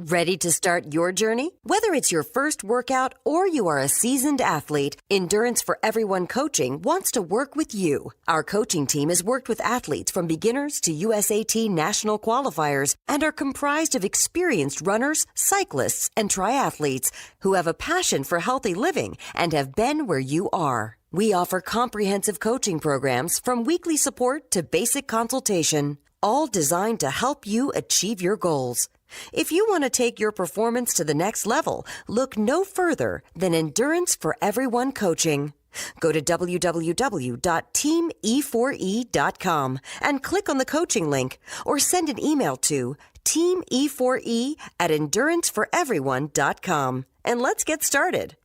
Ready to start your journey? Whether it's your first workout or you are a seasoned athlete, Endurance for Everyone Coaching wants to work with you. Our coaching team has worked with athletes from beginners to USAT national qualifiers and are comprised of experienced runners, cyclists, and triathletes who have a passion for healthy living and have been where you are. We offer comprehensive coaching programs from weekly support to basic consultation, all designed to help you achieve your goals. If you want to take your performance to the next level, look no further than Endurance for Everyone Coaching. Go to www.teamE4E.com and click on the coaching link or send an email to teamE4E@enduranceforeveryone.com. And let's get started.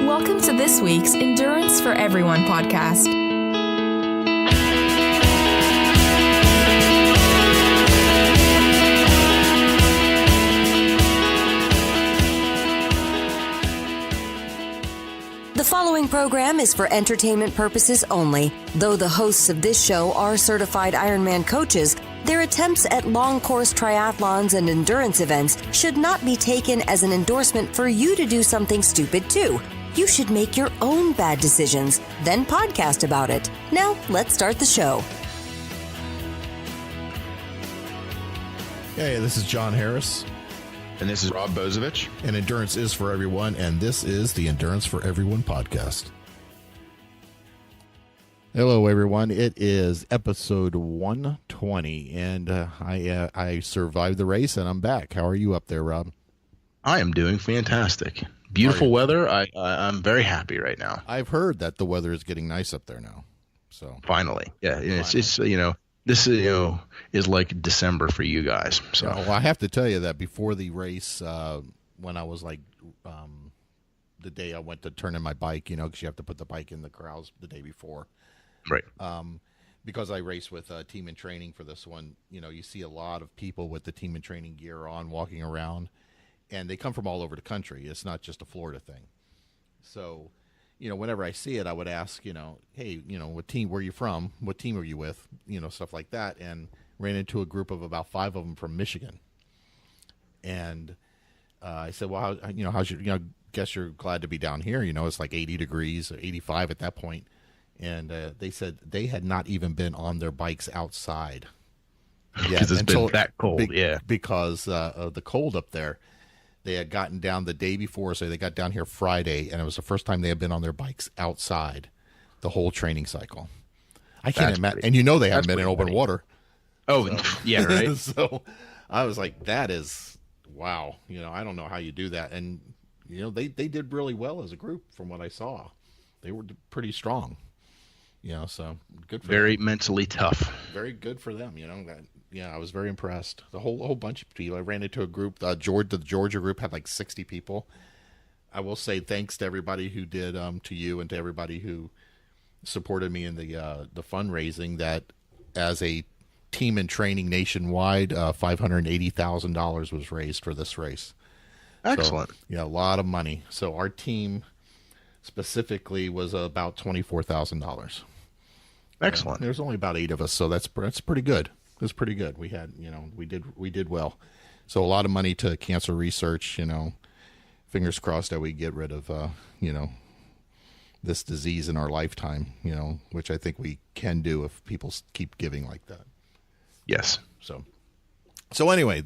Welcome to this week's Endurance for Everyone podcast. The following program is for entertainment purposes only. Though the hosts of this show are certified Ironman coaches, their attempts at long-course triathlons and endurance events should not be taken as an endorsement for you to do something stupid too. You should make your own bad decisions, then podcast about it. Now, let's start the show. Hey, this is John Harris. And this is Rob Bozovich. And Endurance is for Everyone, and this is the Endurance for Everyone podcast. Hello, everyone. It is episode 120, and I survived the race, and I'm back. How are you up there, Rob? I am doing fantastic. Beautiful weather. I'm very happy right now. I've heard that the weather is getting nice up there now. So finally, yeah, it's this is like December for you guys. So well, I have to tell you that before the race, when I was the day I went to turn in my bike, because you have to put the bike in the corrals the day before, right? Because I race with Team in Training for this one, you see a lot of people with the Team in Training gear on walking around, and they come from all over the country. It's not just a Florida thing. So, whenever I see it, I would ask, hey, what team, where are you from? What team are you with? Stuff like that. And ran into a group of about 5 of them from Michigan. And I said, well, how's your, guess you're glad to be down here. It's like 80 degrees, 85 at that point. And they said they had not even been on their bikes outside. Because it's been that cold, yeah. Because of the cold up there. They had gotten down the day before, so they got down here Friday, and it was the first time they had been on their bikes outside the whole training cycle. I can't imagine. And they haven't been in open water. Oh, so, yeah, right? So I was like, that is, wow. I don't know how you do that. And, they did really well as a group from what I saw. They were pretty strong. So good for them. Very mentally tough. Very good for them, I was very impressed. The whole bunch of people. I ran into a group. The Georgia group had like 60 people. I will say thanks to everybody who did, to you and to everybody who supported me in the fundraising. That as a team in training nationwide, $580,000 was raised for this race. Excellent. So, a lot of money. So our team specifically was about $24,000. Excellent. There's only about 8 of us, so that's pretty good. It was pretty good. We had, we did well. So a lot of money to cancer research, fingers crossed that we get rid of, this disease in our lifetime, which I think we can do if people keep giving like that. Yes. So anyway,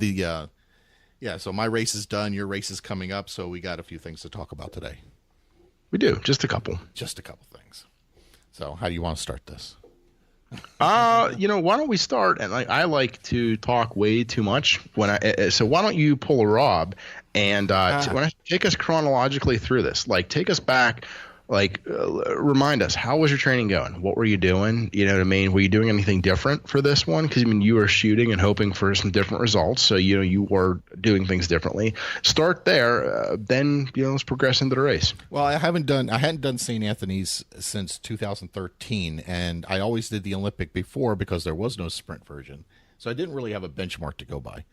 so my race is done. Your race is coming up. So we got a few things to talk about today. We do. Just a couple things. So how do you want to start this? Why don't we start? And I like to talk way too much so why don't you pull a Rob and take us chronologically through this? Like, take us back. Remind us, how was your training going? What were you doing? You know what I mean? Were you doing anything different for this one? Because you were shooting and hoping for some different results, so you were doing things differently. Start there, then let's progress into the race. Well, I hadn't done St. Anthony's since 2013, and I always did the Olympic before because there was no sprint version, so I didn't really have a benchmark to go by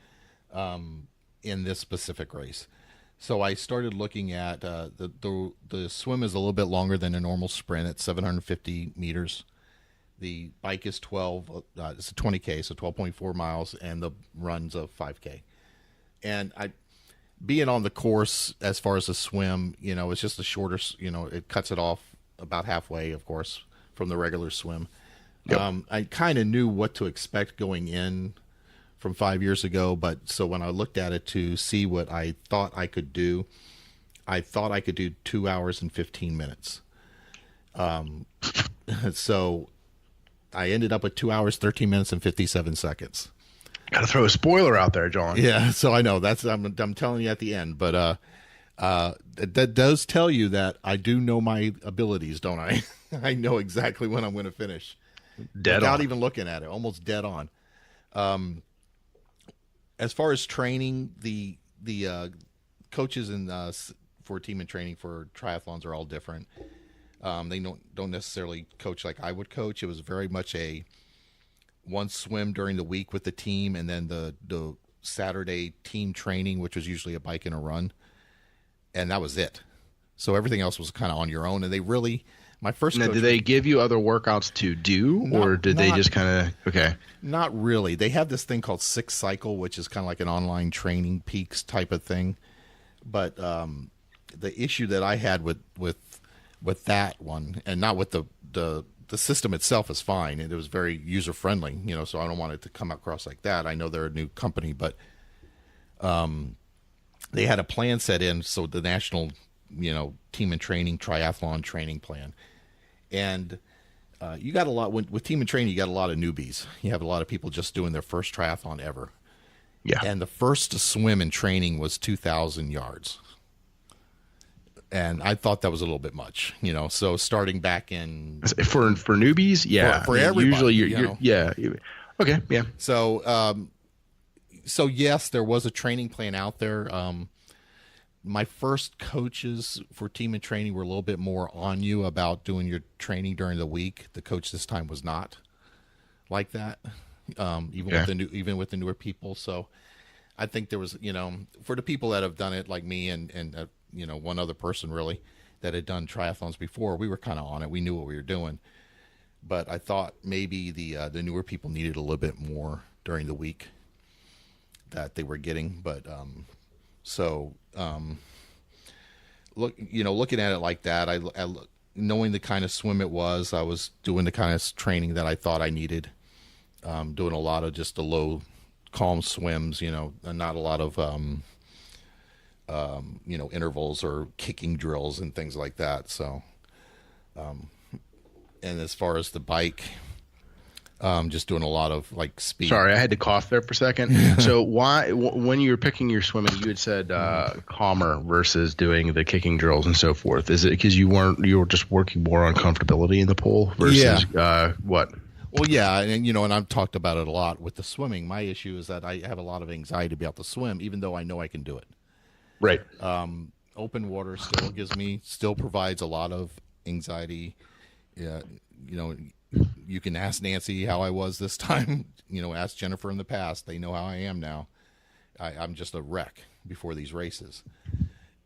in this specific race. So I started looking at the swim is a little bit longer than a normal sprint at 750 meters. The bike is 12. It's a 20K, so 12.4 miles, and the run's a 5K. And being on the course as far as the swim, it's just a shorter. It cuts it off about halfway, of course, from the regular swim. Yep. I kind of knew what to expect going in from 5 years ago, but so when I looked at it to see what I thought I could do, I thought I could do 2 hours and 15 minutes. So I ended up with 2 hours, 13 minutes, and 57 seconds. Got to throw a spoiler out there, John. Yeah, so I know I'm telling you at the end, but that does tell you that I do know my abilities, don't I? I know exactly when I'm going to finish. Without even looking at it, almost dead on. As far as training, the coaches for team and training for triathlons are all different. They don't necessarily coach like I would coach. It was very much a one swim during the week with the team, and then the Saturday team training, which was usually a bike and a run, and that was it. So everything else was kind of on your own, and they really. My first. Now, did they give you other workouts to do, or did they just kind of okay? Not really. They have this thing called 6 Cycle, which is kind of like an online training peaks type of thing. But the issue that I had with that one, and not with the system itself, is fine, and it was very user friendly. So I don't want it to come across like that. I know they're a new company, but they had a plan set in, so the national. Team and training triathlon training plan. And you got a lot with team and training, you got a lot of newbies. You have a lot of people just doing their first triathlon ever. Yeah. And the first to swim in training was 2,000 yards. And I thought that was a little bit much, so starting back in for newbies. Yeah. For everybody, usually you're yeah. Okay. Yeah. So yes, there was a training plan out there. My first coaches for team and training were a little bit more on you about doing your training during the week. The coach this time was not like that, even with the newer people. So I think there was, for the people that have done it like me and one other person really that had done triathlons before, we were kind of on it. We knew what we were doing. But I thought maybe the newer people needed a little bit more during the week that they were getting. But looking at it like that, I knowing the kind of swim it was, I was doing the kind of training that I thought I needed, doing a lot of just the low, calm swims, and not a lot of, intervals or kicking drills and things like that. So, and as far as the bike, just doing a lot of like speed. Sorry, I had to cough there for a second. So why, when you were picking your swimming, you had said calmer versus doing the kicking drills and so forth. Is it because you were just working more on comfortability in the pool versus what? Well, yeah, and I've talked about it a lot with the swimming. My issue is that I have a lot of anxiety to be able to swim, even though I know I can do it. Right. Open water still provides a lot of anxiety. Yeah, you can ask Nancy how I was this time. Ask Jennifer in the past. They know how I am now. I'm just a wreck before these races,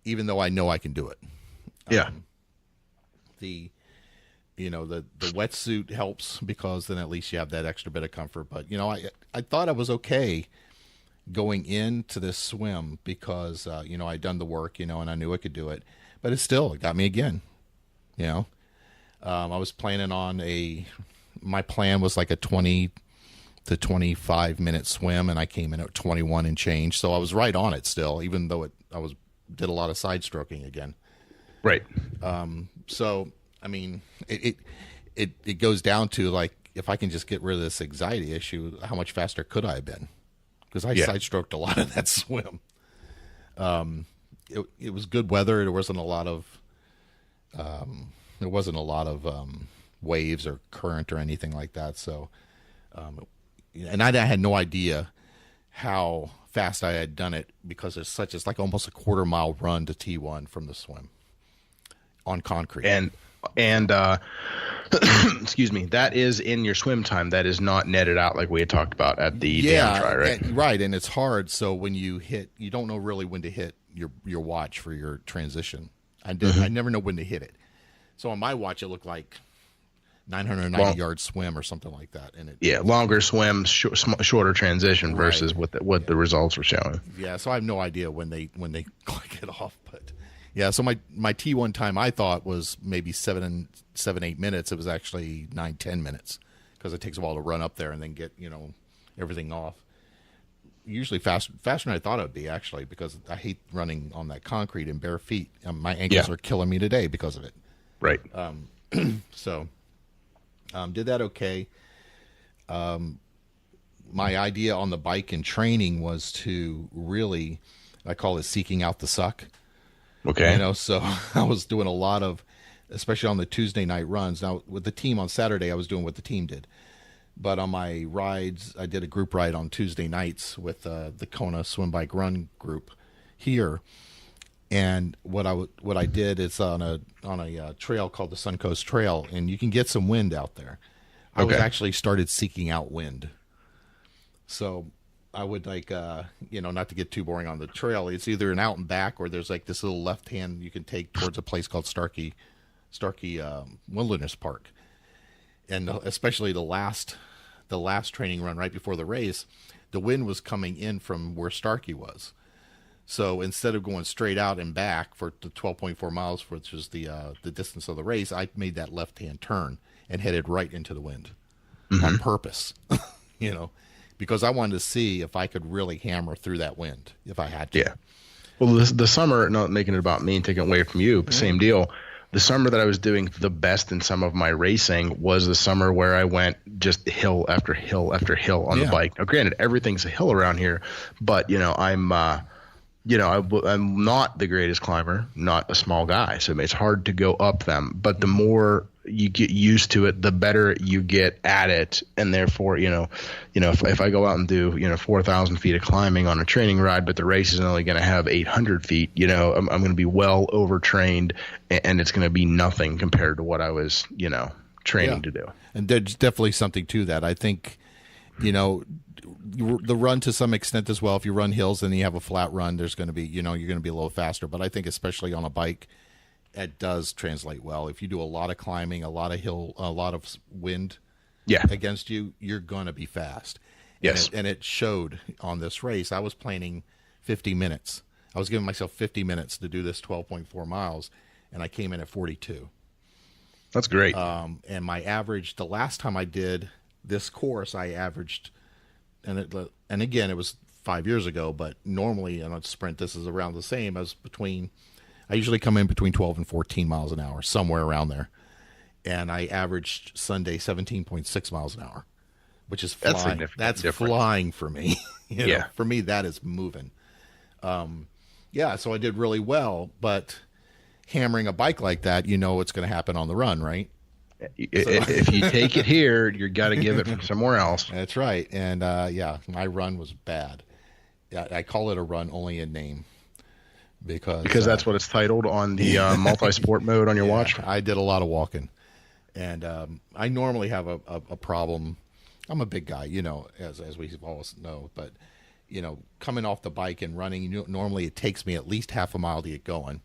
even though I know I can do it. Yeah. The wetsuit helps because then at least you have that extra bit of comfort. But, I thought I was okay going into this swim because, I'd done the work, and I knew I could do it. But it got me again, I was planning on my plan was like a 20 to 25 minute swim, and I came in at 21 and change. So I was right on it still, even though did a lot of side stroking again. Right. So, I mean, it goes down to like, if I can just get rid of this anxiety issue, how much faster could I have been? Because I side stroked a lot of that swim. It was good weather. There wasn't a lot of, waves or current or anything like that. So, and I had no idea how fast I had done it because it's like almost a quarter-mile run to T1 from the swim on concrete. And excuse me, that is in your swim time. That is not netted out like we had talked about at the dam try, right? Right, and it's hard. So when you don't know really when to hit your watch for your transition. I never know when to hit it. So on my watch, it looked like 990-yard swim or something like that. And longer swim, shorter transition versus what the results were showing. Yeah, so I have no idea when they click it off, but yeah. So my T1 time I thought was maybe 7-8 minutes. It was actually 9-10 minutes because it takes a while to run up there and then get everything off. Usually faster than I thought it would be, actually, because I hate running on that concrete in bare feet. My ankles are killing me today because of it. Right. So, did that okay. My idea on the bike and training was to really, I call it seeking out the suck. Okay. So I was doing a lot of, especially on the Tuesday night runs. Now, with the team on Saturday, I was doing what the team did. But on my rides, I did a group ride on Tuesday nights with the Kona Swim Bike Run group here. And what I did is on a trail called the Suncoast Trail, and you can get some wind out there. I was actually started seeking out wind. So I would not to get too boring on the trail. It's either an out and back or there's like this little left hand you can take towards a place called Starkey Wilderness Park. And especially the last training run right before the race, the wind was coming in from where Starkey was. So instead of going straight out and back for the 12.4 miles, which was the distance of the race, I made that left-hand turn and headed right into the wind on purpose, because I wanted to see if I could really hammer through that wind if I had to. Yeah. Well, the summer, not making it about me and taking it away from you, same deal. The summer that I was doing the best in some of my racing was the summer where I went just hill after hill after hill on the bike. Now, granted, everything's a hill around here, but I'm not the greatest climber, not a small guy, so it's hard to go up them. But the more you get used to it, the better you get at it, and therefore, if I go out and do 4,000 feet of climbing on a training ride, but the race is only going to have 800 feet, I'm going to be well overtrained, and it's going to be nothing compared to what I was, training to do. And there's definitely something to that. I think, the run to some extent as well. If you run hills and you have a flat run, there's going to be, you're going to be a little faster. But I think especially on a bike, it does translate well. If you do a lot of climbing, a lot of wind against you, you're going to be fast. Yes. And it showed on this race. I was planning 50 minutes. I was giving myself 50 minutes to do this 12.4 miles, and I came in at 42. That's great. And my average, the last time I did this course, I averaged, and again, it was 5 years ago, but normally on a sprint, this is around the same as I usually come in between 12 and 14 miles an hour, somewhere around there. And I averaged Sunday 17.6 miles an hour, which is flying. That's flying for me. For me, that is moving. So I did really well, but hammering a bike like that, it's going to happen on the run, right? If you take it here, you got to give it from somewhere else. That's right. And my run was bad. I call it a run only in name. Because that's what it's titled on the multi-sport mode on your watch. I did a lot of walking, and I normally have a problem. I'm a big guy, as we always know, but coming off the bike and running, normally it takes me at least half a mile to get going.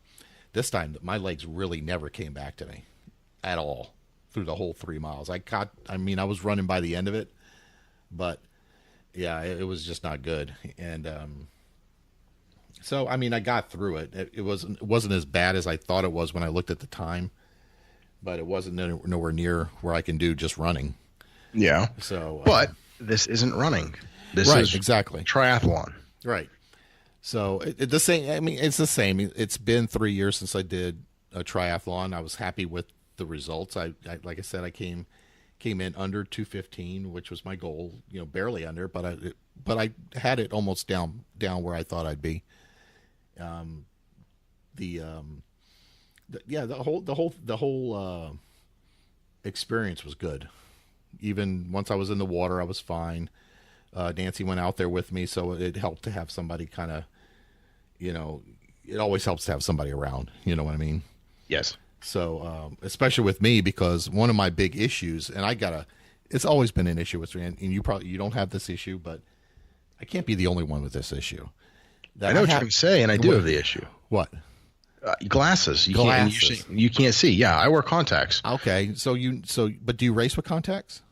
This time, my legs really never came back to me at all through the whole 3 miles. I was running by the end of it, but it was just not good. And so, I got through it. It wasn't as bad as I thought it was when I looked at the time, but it wasn't nowhere near where I can do just running. Yeah. So, but this isn't running. This is exactly triathlon. Right. So it's the same. It's the same. It's been 3 years since I did a triathlon. I was happy with the results. I like I said, I came in under 215, which was my goal. Barely under, but I had it almost down where I thought I'd be. The whole experience was good. Even once I was in the water, I was fine. Nancy went out there with me, so it helped to have somebody kind of, it always helps to have somebody around. You know what I mean? Yes. So, especially with me, because one of my big issues, and it's always been an issue with me, and you don't have this issue, but I can't be the only one with this issue. I know what you're going to say, and I do have the issue. What? Glasses. Glasses. You can't see. Yeah, I wear contacts. Okay, but do you race with contacts?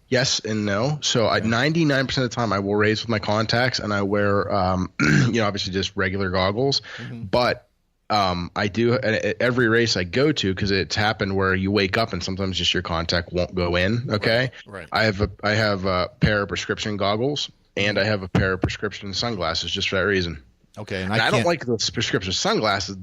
Yes and no. So 99% of the time I will race with my contacts, and I wear, obviously just regular goggles. Mm-hmm. But I do at every race I go to, because it's happened where you wake up and sometimes just your contact won't go in. Okay. Right. I have a pair of prescription goggles, and I have a pair of prescription sunglasses just for that reason. Okay, and I don't like those prescription sunglasses.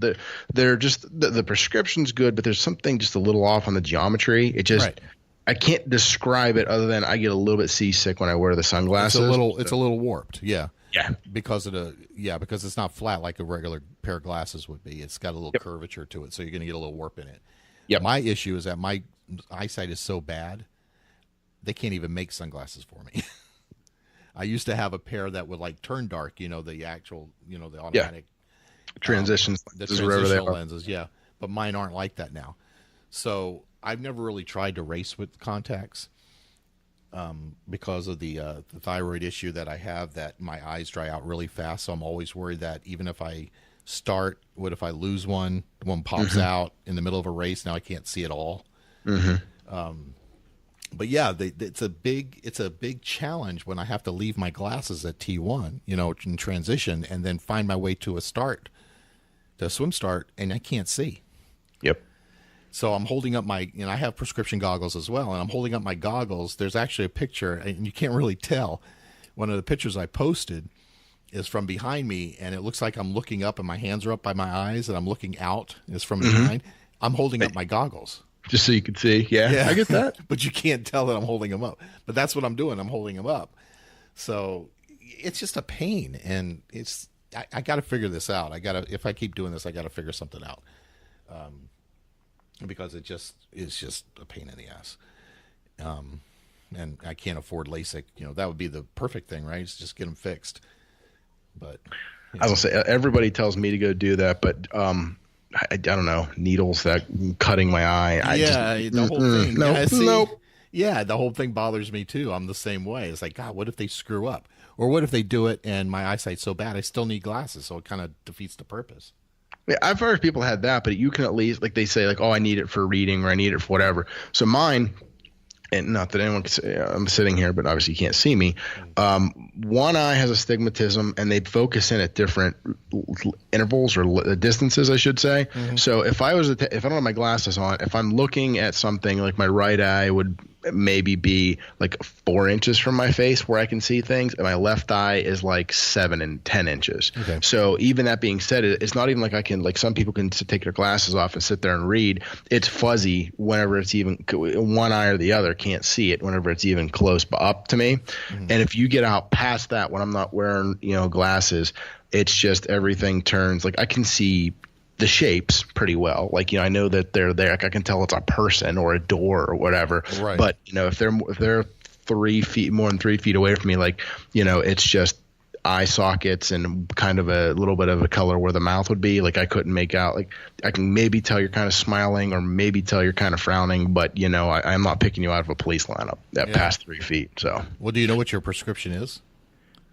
They're just the prescription's good, but there's something just a little off on the geometry. It just I can't describe it other than I get a little bit seasick when I wear the sunglasses. It's a little warped. Yeah. Yeah. Because it's not flat like a regular pair of glasses would be. It's got a little curvature to it, so you're going to get a little warp in it. Yeah. My issue is that my eyesight is so bad, they can't even make sunglasses for me. I used to have a pair that would like turn dark, the actual, the automatic transitions, the transitional lenses. Yeah. But mine aren't like that now. So I've never really tried to race with contacts because of the thyroid issue that I have, that my eyes dry out really fast. So I'm always worried that even if I start, what if I lose one pops out in the middle of a race? Now I can't see it all. But yeah, it's a big challenge when I have to leave my glasses at T1, in transition, and then find my way to a swim start, and I can't see. Yep. So I'm holding up I have prescription goggles as well, and I'm holding up my goggles. There's actually a picture, and you can't really tell. One of the pictures I posted is from behind me, and it looks like I'm looking up, and my hands are up by my eyes, and I'm looking out. It's from behind. I'm holding up my goggles. Just so you can see. Yeah, I get that. But you can't tell that I'm holding them up. But that's what I'm doing. I'm holding them up. So it's just a pain. And I got to figure this out. If I keep doing this, I got to figure something out. Because it's just a pain in the ass. And I can't afford LASIK. That would be the perfect thing, right? It's just get them fixed. But I was gonna say, everybody tells me to go do that, but I don't know, needles that cutting my eye. The whole thing. Nope. Yeah, the whole thing bothers me too. I'm the same way. It's like, God, what if they screw up? Or what if they do it and my eyesight's so bad I still need glasses? So it kind of defeats the purpose. Yeah, I've heard people had that, but you can at least, like they say, like, oh, I need it for reading or I need it for whatever. So mine, and not that anyone can say I'm sitting here, but obviously you can't see me. One eye has astigmatism, and they focus in at different intervals or distances, I should say. So if I don't have my glasses on, if I'm looking at something, like my right eye would maybe be like 4 inches from my face where I can see things, and my left eye is like 7 and 10 inches. Okay. So even that being said, it's not even like I can, like some people can take their glasses off and sit there and read. It's fuzzy whenever it's even one eye or the other can't see it whenever it's even close up to me. And if you get out past that, when I'm not wearing glasses, it's just everything turns, like I can see the shapes pretty well. Like, I know that they're there. Like I can tell it's a person or a door or whatever. Right. But if they're 3 feet, more than 3 feet away from me, like, it's just eye sockets and kind of a little bit of a color where the mouth would be. Like I couldn't make out, like I can maybe tell you're kind of smiling or maybe tell you're kind of frowning, but I'm not picking you out of a police lineup past 3 feet. So, well, do you know what your prescription is?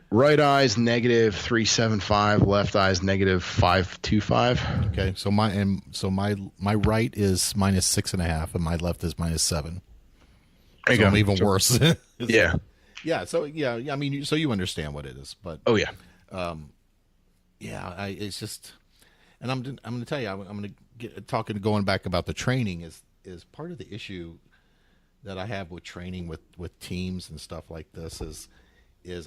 Right eye's -375, left eye's -525. Okay, so my right is -6.5, and my left is -7. So I'm even worse. Yeah. So I mean, so you understand what it is, but it's just, and I'm going to tell you, I'm going to get going back about the training is part of the issue that I have with training with teams and stuff like this is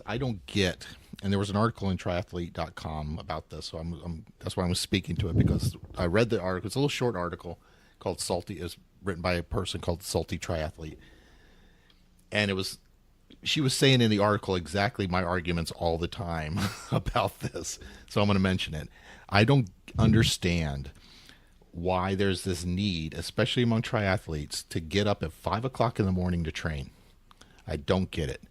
I don't get, and there was an article in triathlete.com about this, so that's why I'm speaking to it, because I read the article. It's a little short article called Salty. It was written by a person called Salty Triathlete, and she was saying in the article exactly my arguments all the time about this, so I'm going to mention it. I don't understand why there's this need, especially among triathletes, to get up at 5 o'clock in the morning to train. I don't get it.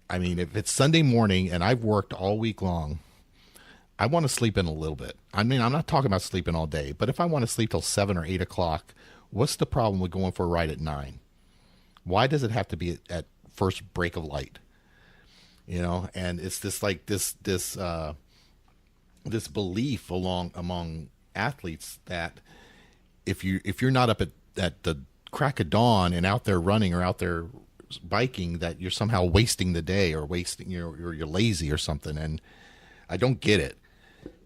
I mean, if it's Sunday morning and I've worked all week long, I want to sleep in a little bit. I mean, I'm not talking about sleeping all day, but if I want to sleep till 7 or 8 o'clock, what's the problem with going for a ride at 9? Why does it have to be at first break of light? And it's this like this belief among athletes that if you're not up at the crack of dawn and out there running or out there biking, that you're somehow wasting the day or wasting you're lazy or something. And I don't get it.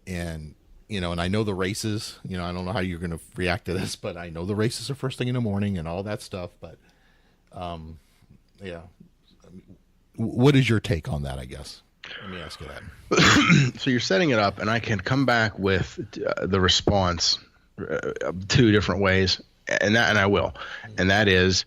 And and I know the races, I don't know how you're going to react to this, but I know the races are first thing in the morning and all that stuff. But, yeah. What is your take on that, I guess? Let me ask you that. So you're setting it up, and I can come back with the response two different ways, and I will. And that is,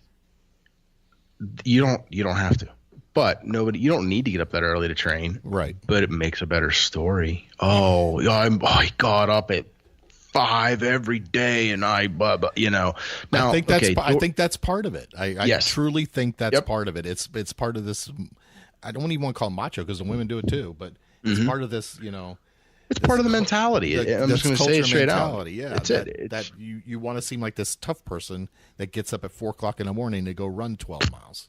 you don't have to. But you don't need to get up that early to train. Right. But it makes a better story. I got up at 5 every day and Now, I think that's part of it. I truly think that's part of it. It's part of this. I don't even want to call it macho because the women do it too, but it's part of this, it's part of the mentality. I'm just going to say it straight out. Yeah. That you want to seem like this tough person that gets up at 4 o'clock in the morning to go run 12 miles.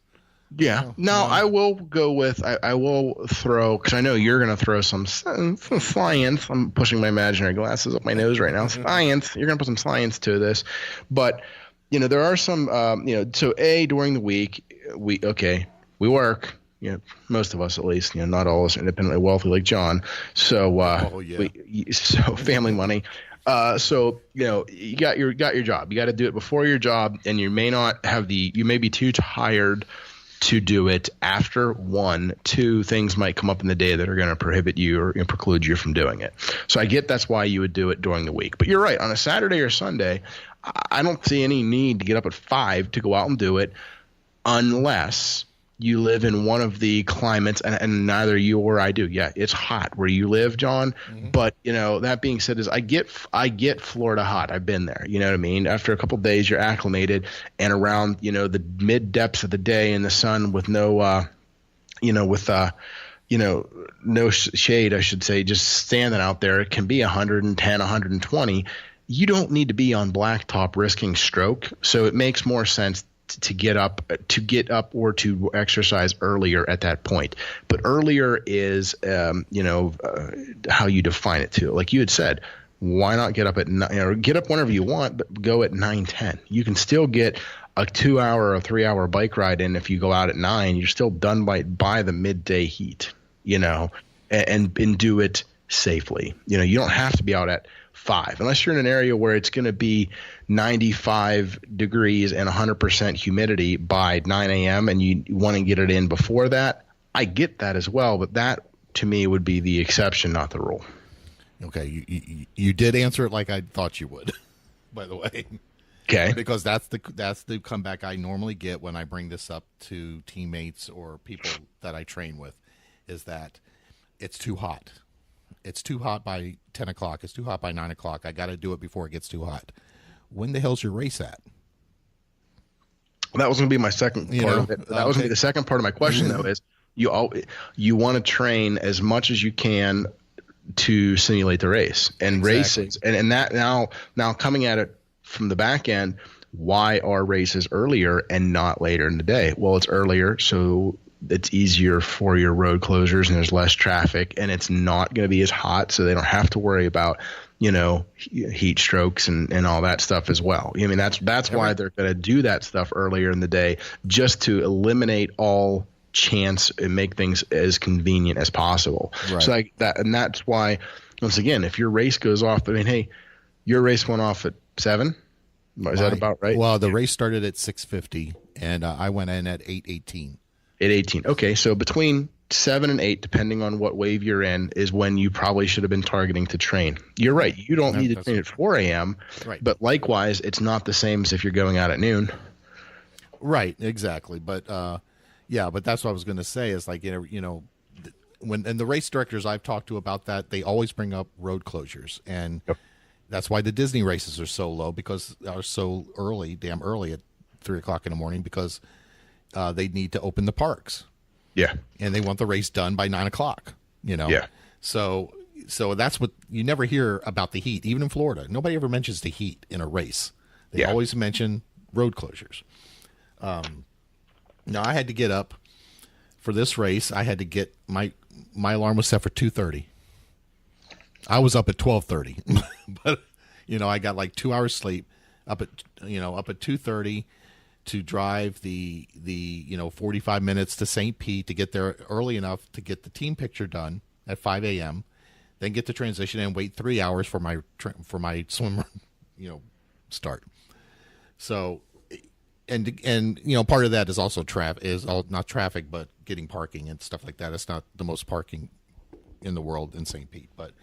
Yeah. I will go with, I will throw, because I know you're going to throw some science. I'm pushing my imaginary glasses up my nose right now. Science. You're going to put some science to this. But, there are some, so during the week, we work, most of us at least, not all of us are independently wealthy like John. So, so family money. So, you got your job. You got to do it before your job, and you may not have you may be too tired to do it after 1, 2 things might come up in the day that are going to prohibit you or preclude you from doing it. So I get that's why you would do it during the week. But you're right. On a Saturday or Sunday, I don't see any need to get up at 5 to go out and do it unless you live in one of the climates, and neither you or I do. Yeah, it's hot where you live, John. Mm-hmm. But that being said, I get Florida hot. I've been there. You know what I mean? After a couple of days, you're acclimated, and around the mid depths of the day in the sun with no shade, I should say, just standing out there, it can be 110, 120. You don't need to be on blacktop risking stroke, so it makes more sense to get up or to exercise earlier at that point. But earlier is how you define it too. Like you had said, why not get up at 9, or get up whenever you want, but go at 9:10. You can still get a 2-hour or 3-hour bike ride in. If you go out at 9, you're still done by the midday heat, and do it safely. You don't have to be out at 5 unless you're in an area where it's going to be 95 degrees and 100% humidity by 9 a.m. and you want to get it in before that. I get that as well, but that to me would be the exception, not the rule. Okay, you did answer it like I thought you would, by the way. Okay, because that's the comeback I normally get when I bring this up to teammates or people that I train with, is that it's too hot. It's too hot by 10 o'clock. It's too hot by 9 o'clock. I got to do it before it gets too hot. When the hell's your race at? That was going to be my second part of it. That was going to be the second part of my question, though, is you want to train as much as you can to simulate the race. And races, and that now coming at it from the back end, why are races earlier and not later in the day? Well, it's earlier, so it's easier for your road closures and there's less traffic, and it's not going to be as hot, so they don't have to worry about heat strokes and all that stuff as well. I mean, that's why they're going to do that stuff earlier in the day, just to eliminate all chance and make things as convenient as possible. Right. So and that's why, once again, if your race goes off, I mean, hey, your race went off at 7. Is that about right? Well, the race started at 6:50 and I went in at 8:18. 8:18. Okay, so between 7 and 8, depending on what wave you're in, is when you probably should have been targeting to train. You're right. You don't need to train at 4 a.m. Right. But likewise, it's not the same as if you're going out at noon. Right. Exactly. But but that's what I was going to say. Is like when the race directors I've talked to about that, they always bring up road closures, and that's why the Disney races are so low, because are so early, damn early at 3 o'clock in the morning, because they need to open the parks. Yeah. And they want the race done by 9 o'clock, Yeah. So that's what you never hear about the heat, even in Florida. Nobody ever mentions the heat in a race. They always mention road closures. Now I had to get up for this race. I had to get my alarm was set for 2:30. I was up at 12:30, but I got like 2 hours sleep up at 2:30 to drive the 45 minutes to St. Pete to get there early enough to get the team picture done at 5 a.m. Then get to transition and wait 3 hours for my swim, start. So, and part of that is also not traffic, but getting parking and stuff like that. It's not the most parking in the world in St. Pete, but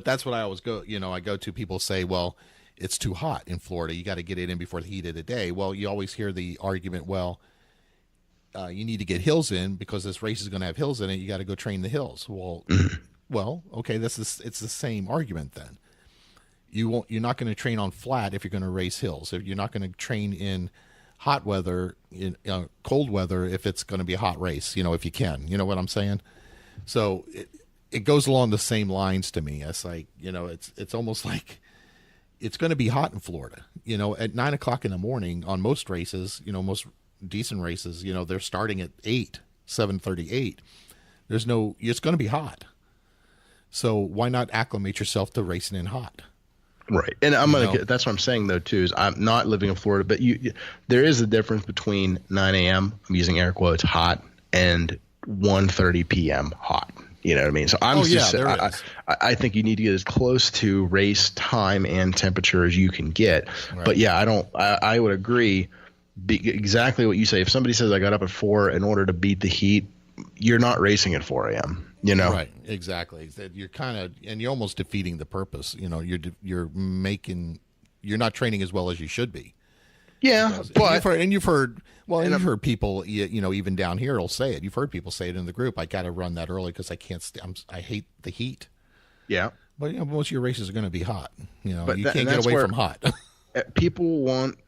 that's what I always go. I go to, people say, well, it's too hot in Florida. You got to get it in before the heat of the day. Well, you always hear the argument, well, you need to get hills in because this race is going to have hills in it. You got to go train the hills. Well, okay, it's the same argument then. You're not going to train on flat if you're going to race hills. If you're not going to train in hot weather, in cold weather, if it's going to be a hot race, if you can. You know what I'm saying? So it goes along the same lines to me. It's like, it's almost like it's going to be hot in Florida. At 9 o'clock in the morning on most races, most decent races, they're starting at 7:38. It's going to be hot. So why not acclimate yourself to racing in hot? Right. And that's what I'm saying though too, is I'm not living in Florida, but there is a difference between 9 a.m. I'm using air quotes hot and 1:30 p.m. hot. You know what I mean? So I think you need to get as close to race time and temperature as you can get. Right. But yeah, I would agree exactly what you say. If somebody says I got up at 4 in order to beat the heat, you're not racing at 4 a.m. Right, exactly. You're you're almost defeating the purpose. You're not training as well as you should be. Yeah, you've heard people, even down here, will say it. You've heard people say it in the group. I got to run that early because I can't. I hate the heat. Yeah, but most of your races are going to be hot. But you can't get away from hot. People want.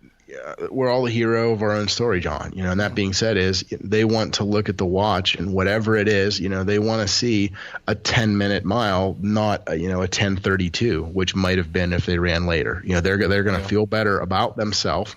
We're all a hero of our own story, John. And that being said, they want to look at the watch and whatever it is, they want to see a 10-minute mile, not a 10:32, which might have been if they ran later. They're going to feel better about themselves.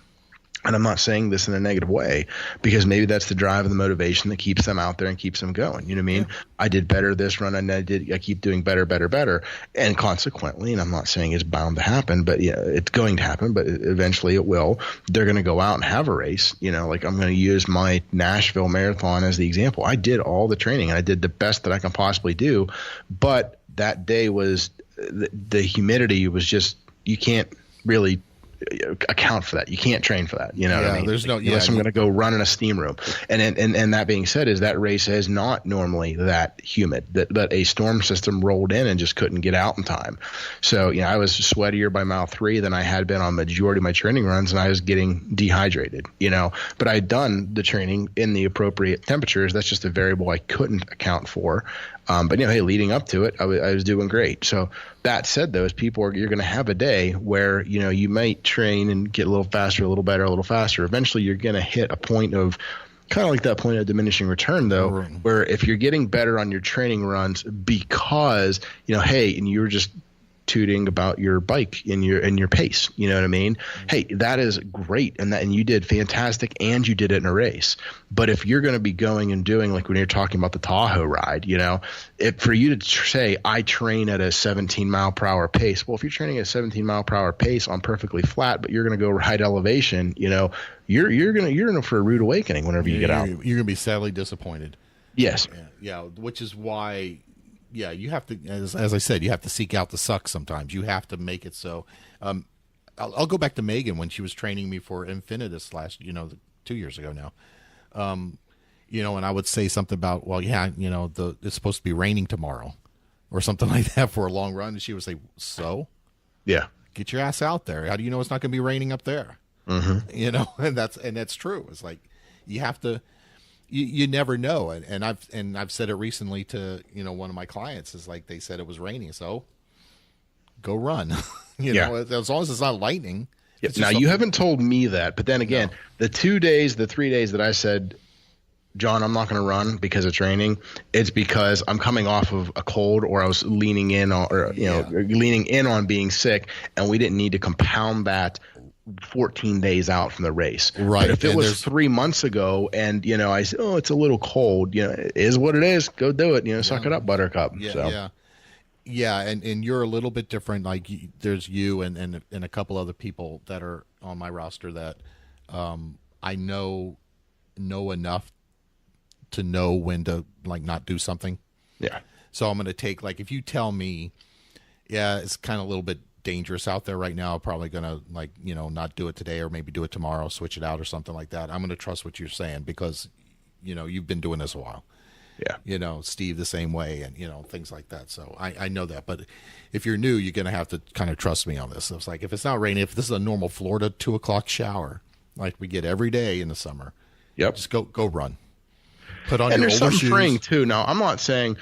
And I'm not saying this in a negative way, because maybe that's the drive and the motivation that keeps them out there and keeps them going. You know what I mean? Yeah. I did better this run, and I keep doing better. And consequently, and I'm not saying it's bound to happen, but it's going to happen, but eventually it will. They're going to go out and have a race. Like I'm going to use my Nashville Marathon as the example. I did all the training and I did the best that I can possibly do. But that day was the humidity was just, you can't really account for that. You can't train for that. What I mean? There's unless I'm going to go run in a steam room. And that being said, is that race is not normally that humid. That a storm system rolled in and just couldn't get out in time. So I was sweatier by mile 3 than I had been on majority of my training runs, and I was getting dehydrated. But I'd done the training in the appropriate temperatures. That's just a variable I couldn't account for. But hey, leading up to it, I was doing great. So that said, though, you're going to have a day where you might train and get a little faster, a little better, a little faster. Eventually, you're going to hit a point of kind of like that point of diminishing return, though, right, where if you're getting better on your training runs because hey, and you're just tooting about your bike and your pace, you know what I mean? Hey, that is great, and you did fantastic, and you did it in a race. But if you're going to be going and doing, like when you're talking about the Tahoe ride, for you to say I train at a 17 mile per hour pace, well, if you're training at a 17 mile per hour pace on perfectly flat, but you're going to go ride elevation, you're in for a rude awakening whenever you get out. You're going to be sadly disappointed. Yes. Yeah, which is why. Yeah, you have to, as I said, you have to seek out the suck sometimes. You have to make it so. I'll go back to Megan when she was training me for Infinitus 2 years ago now. And I would say something about, well, yeah, it's supposed to be raining tomorrow or something like that for a long run. And she would say, so? Yeah. Get your ass out there. How do you know it's not going to be raining up there? Mm-hmm. And that's true. It's like you have to. You never know, and I've said it recently to one of my clients, is like they said it was raining, so go run, as long as it's not lightning. Yeah. Now you haven't told me that, but then again, the 3 days that I said, John, I'm not going to run because of training, it's because I'm coming off of a cold, or I was leaning in on being sick, and we didn't need to compound that 14 days out from the race. Right. But if it was 3 months ago and, I said, oh, it's a little cold, it is what it is. Go do it. Suck it up, buttercup. Yeah. So. Yeah. Yeah, and you're a little bit different. Like there's you and a couple other people that are on my roster that I know enough to know when to like not do something. Yeah. So I'm going to take, like, if you tell me, yeah, it's kind of a little bit dangerous out there right now, I'm probably going to, like, you know, not do it today or maybe do it tomorrow, switch it out or something like that. I'm going to trust what you're saying because, you know, you've been doing this a while. Yeah. You know, Steve the same way and, you know, things like that. So I know that. But if you're new, you're going to have to kind of trust me on this. It's like, if it's not raining, if this is a normal Florida 2 o'clock shower, like we get every day in the summer, yep, just go run. Put on and your there's older something shoes. freeing too. Now, I'm not saying,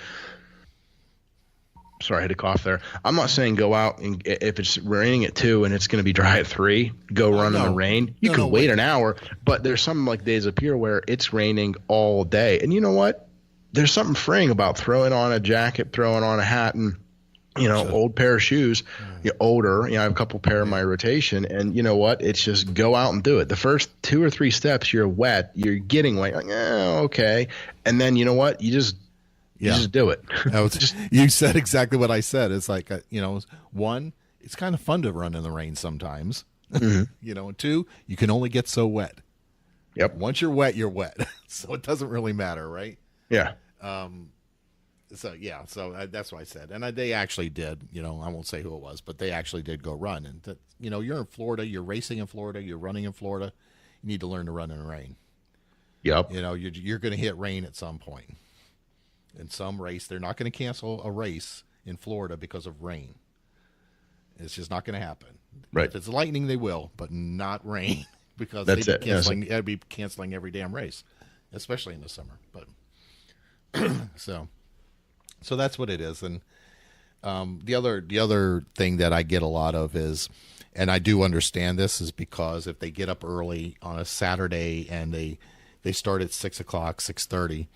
sorry, I had to cough there. I'm not saying go out and if it's raining at 2 and it's going to be dry at 3, go run in the rain. You can wait an hour, but there's some like days up here where it's raining all day. And you know what? There's something freeing about throwing on a jacket, throwing on a hat, and you know, old pair of shoes, older, you know, I have a couple pair in my rotation, and you know what? It's just go out and do it. The first 2 or 3 steps, you're wet, you're getting wet, like, okay. And then you know what? You just do it. You said exactly what I said. It's like, you know, 1, it's kind of fun to run in the rain sometimes, you know, and 2, you can only get so wet. Yep. Once you're wet, you're wet. So it doesn't really matter. Right. Yeah. So that's what I said, and they actually did. You know, I won't say who it was, but they actually did go run. And you know, you're in Florida, you're racing in Florida, you're running in Florida. You need to learn to run in the rain. Yep. You know, you're going to hit rain at some point. In some race, they're not going to cancel a race in Florida because of rain. It's just not going to happen. Right. If it's lightning, they will, but not rain because that's it. They'd be canceling every damn race, especially in the summer. But So that's what it is. And the other thing that I get a lot of is, and I do understand this, is because if they get up early on a Saturday and they start at 6 o'clock, 6:30,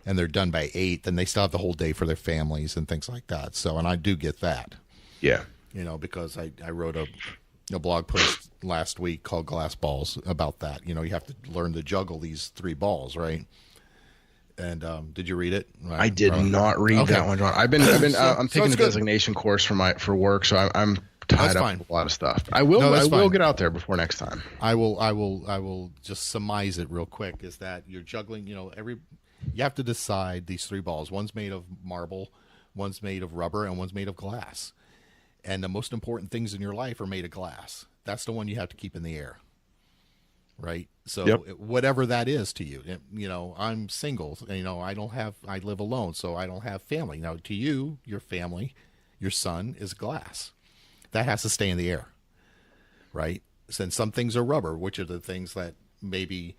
and they're done by 8, then they still have the whole day for their families and things like that. So, and I do get that. Yeah. You know, because I wrote a blog post last week called Glass Balls about that. You know, you have to learn to juggle these 3 balls, right? And did you read it? I did not read that one, John. I'm taking the designation course for work, so I'm tied up with a lot of stuff. I will get out there before next time. I will just surmise it real quick. Is that you're juggling? You know, you have to decide these 3 balls. One's made of marble, one's made of rubber, and one's made of glass. And the most important things in your life are made of glass. That's the one you have to keep in the air. Right. So whatever that is to you, you know, I'm single, you know, I live alone, so I don't have family. Now to you, your family, your son is glass that has to stay in the air. Right. Since some things are rubber, which are the things that maybe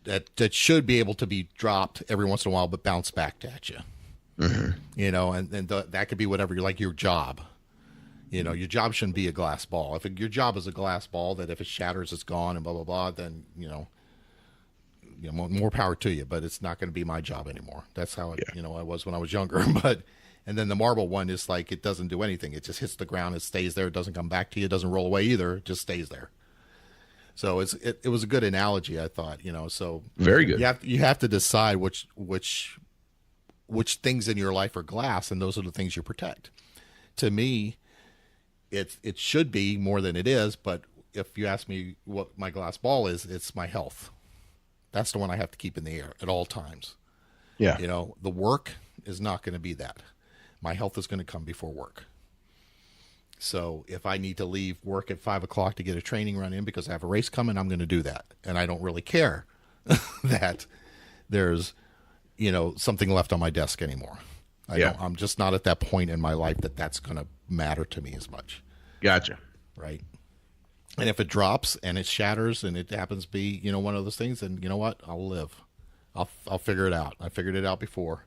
that should be able to be dropped every once in a while, but bounce back at you, you know, and that could be whatever you like, your job. You know, your job shouldn't be a glass ball. If your job is a glass ball, that if it shatters, it's gone and blah, blah, blah, then, you know, more power to you. But it's not going to be my job anymore. That's how I was when I was younger. And then the marble one is like, it doesn't do anything. It just hits the ground. It stays there. It doesn't come back to you. It doesn't roll away either. It just stays there. So it was a good analogy, I thought, you know. So very good. You have to decide which things in your life are glass, and those are the things you protect. To me, it should be more than it is, but if you ask me what my glass ball is, it's my health. That's the one I have to keep in the air at all times. Yeah. You know, the work is not going to be that. My health is going to come before work. So if I need to leave work at 5 o'clock to get a training run in because I have a race coming, I'm going to do that. And I don't really care that there's, you know, something left on my desk anymore. I'm just not at that point in my life that's going to matter to me as much. Gotcha. Right. And if it drops and it shatters and it happens to be, you know, one of those things, then you know what? I'll live. I'll figure it out. I figured it out before.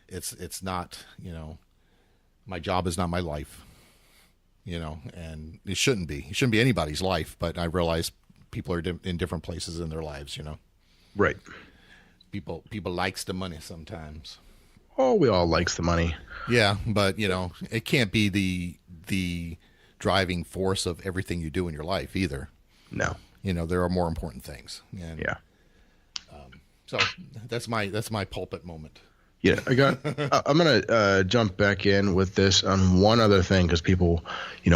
It's not, you know, my job is not my life, you know, and it shouldn't be. It shouldn't be anybody's life, but I realize people are in different places in their lives, you know. Right. People likes the money sometimes. Oh, we all likes the money. Yeah, but you know, it can't be the driving force of everything you do in your life either. No. You know, there are more important things. And, yeah. So that's my pulpit moment. Yeah, I'm gonna jump back in with this on one other thing, because people,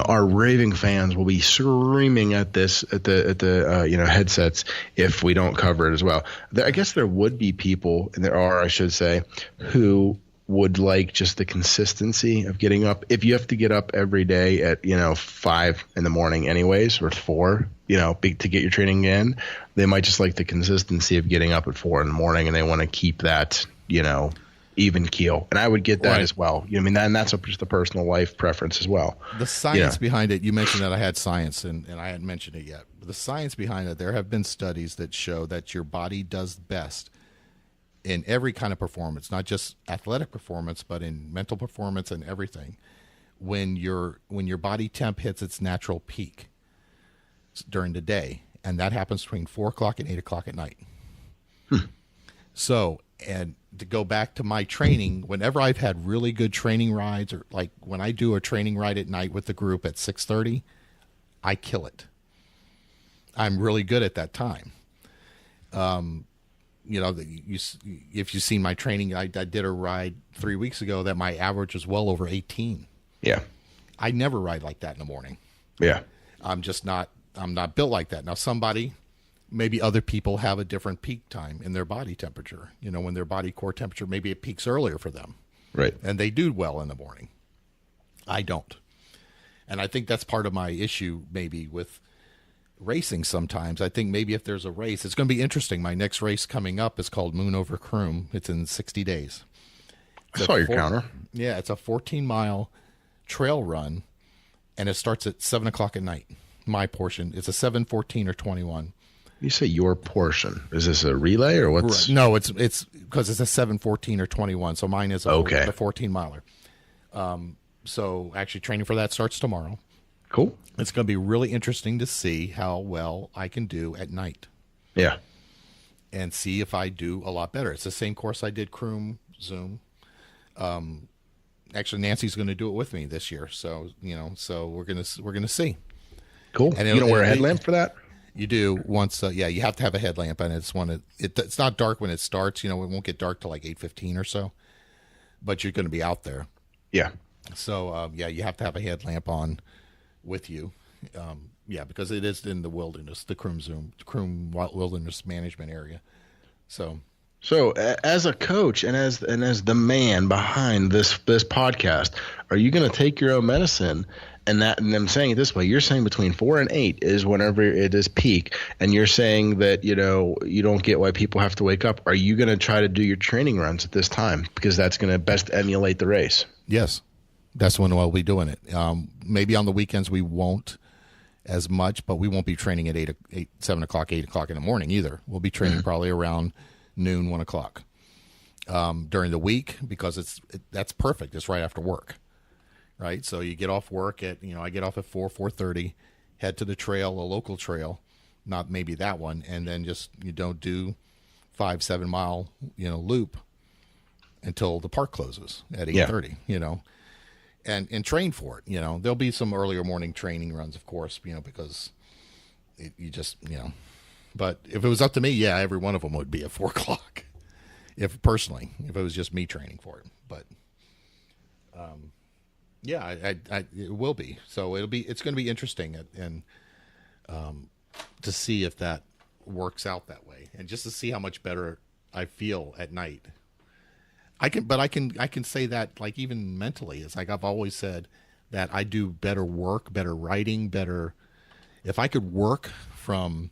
our raving fans will be screaming at this at the headsets if we don't cover it as well. I guess there would be people, and there are, I should say, who would like just the consistency of getting up. If you have to get up every day at 5 in the morning anyways, or 4, to get your training in, they might just like the consistency of getting up at 4 in the morning, and they want to keep that even keel. And I would get that as well. And that's just a personal life preference as well. The science behind it, you mentioned that I had science, and I hadn't mentioned it yet. But the science behind it, there have been studies that show that your body does best in every kind of performance, not just athletic performance, but in mental performance and everything, when your body temp hits its natural peak during the day. And that happens between 4 o'clock and 8 o'clock at night. So, and to go back to my training, whenever I've had really good training rides, or like when I do a training ride at night with the group at 6:30, I kill it. I'm really good at that time. If you've seen my training, I did a ride 3 weeks ago that my average was well over 18. Yeah. I never ride like that in the morning. Yeah. I'm not built like that. Now, maybe other people have a different peak time in their body temperature, when their body core temperature, maybe it peaks earlier for them. Right. And they do well in the morning. I don't. And I think that's part of my issue maybe with racing sometimes. I think maybe if there's a race, it's going to be interesting. My next race coming up is called Moon Over Croom. It's in 60 days. I saw your counter. Yeah, it's a 14-mile trail run, and it starts at 7 o'clock at night. My portion. It's a 7, 14, or 21. You say your portion. Is this a relay or what's? No, it's because it's a 7, 14, or 21. So mine is the 14-miler. So actually training for that starts tomorrow. Cool. It's going to be really interesting to see how well I can do at night. Yeah. And see if I do a lot better. It's the same course I did Croom Zoom. Actually, Nancy's going to do it with me this year. So, so we're going to see. Cool. And you don't wear a headlamp for that? You do once. You have to have a headlamp, and it's not dark when it starts. It won't get dark till like 8:15 or so, but you're going to be out there. Yeah. So, you have to have a headlamp on with you. Because it is in the wilderness, the Croom Wilderness Management Area. So as a coach and as the man behind this podcast, are you going to take your own medicine? And I'm saying it this way: you're saying between 4 and 8 is whenever it is peak, and you're saying that you don't get why people have to wake up. Are you going to try to do your training runs at this time because that's going to best emulate the race? Yes, that's when we'll be doing it. Maybe on the weekends we won't as much, but we won't be training at 7 o'clock, 8 o'clock in the morning either. We'll be training probably around noon, 1 o'clock during the week, because that's perfect. It's right after work, right? So you get off work at, I get off at 4:30, head to the trail, a local trail, not maybe that one, and then just you don't do 5-7 mile loop until the park closes at 8:30. And train for it. There'll be some earlier morning training runs, of course, because but if it was up to me, every one of them would be at 4 o'clock. If it was just me training for it, but it will be. So it's going to be interesting and to see if that works out that way, and just to see how much better I feel at night. I can say that, like, even mentally, it's like I've always said that I do better work, better writing, better. If I could work from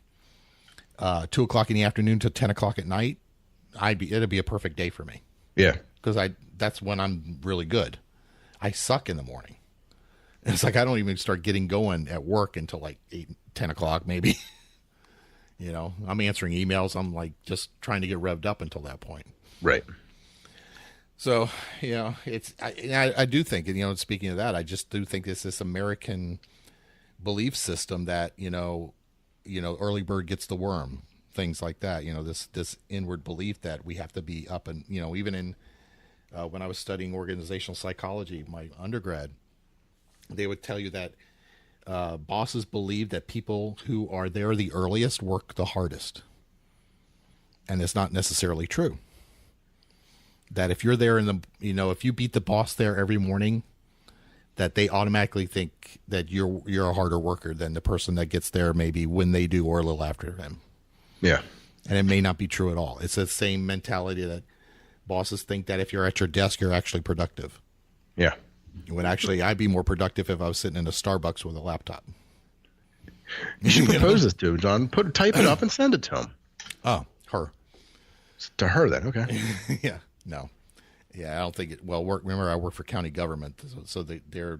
2 o'clock in the afternoon to 10 o'clock at night, it'd be a perfect day for me. Yeah. Because that's when I'm really good. I suck in the morning. And it's like I don't even start getting going at work until like 10 o'clock maybe. I'm answering emails. I'm like just trying to get revved up until that point. Right. So, I do think, speaking of that, I just do think it's this American belief system that, early bird gets the worm, things like that, this inward belief that we have to be up and, even in, when I was studying organizational psychology, my undergrad, they would tell you that bosses believe that people who are there the earliest work the hardest. And it's not necessarily true. that if you're there if you beat the boss there every morning, that they automatically think that you're a harder worker than the person that gets there maybe when they do or a little after them. Yeah. And it may not be true at all. It's the same mentality that bosses think that if you're at your desk, you're actually productive. Yeah. When actually I'd be more productive if I was sitting in a Starbucks with a laptop. You should propose this to him, John. Type it up and send it to him. Oh, her. To her then, okay. Yeah. No. Yeah, I don't think it. Well, remember, I work for county government, so their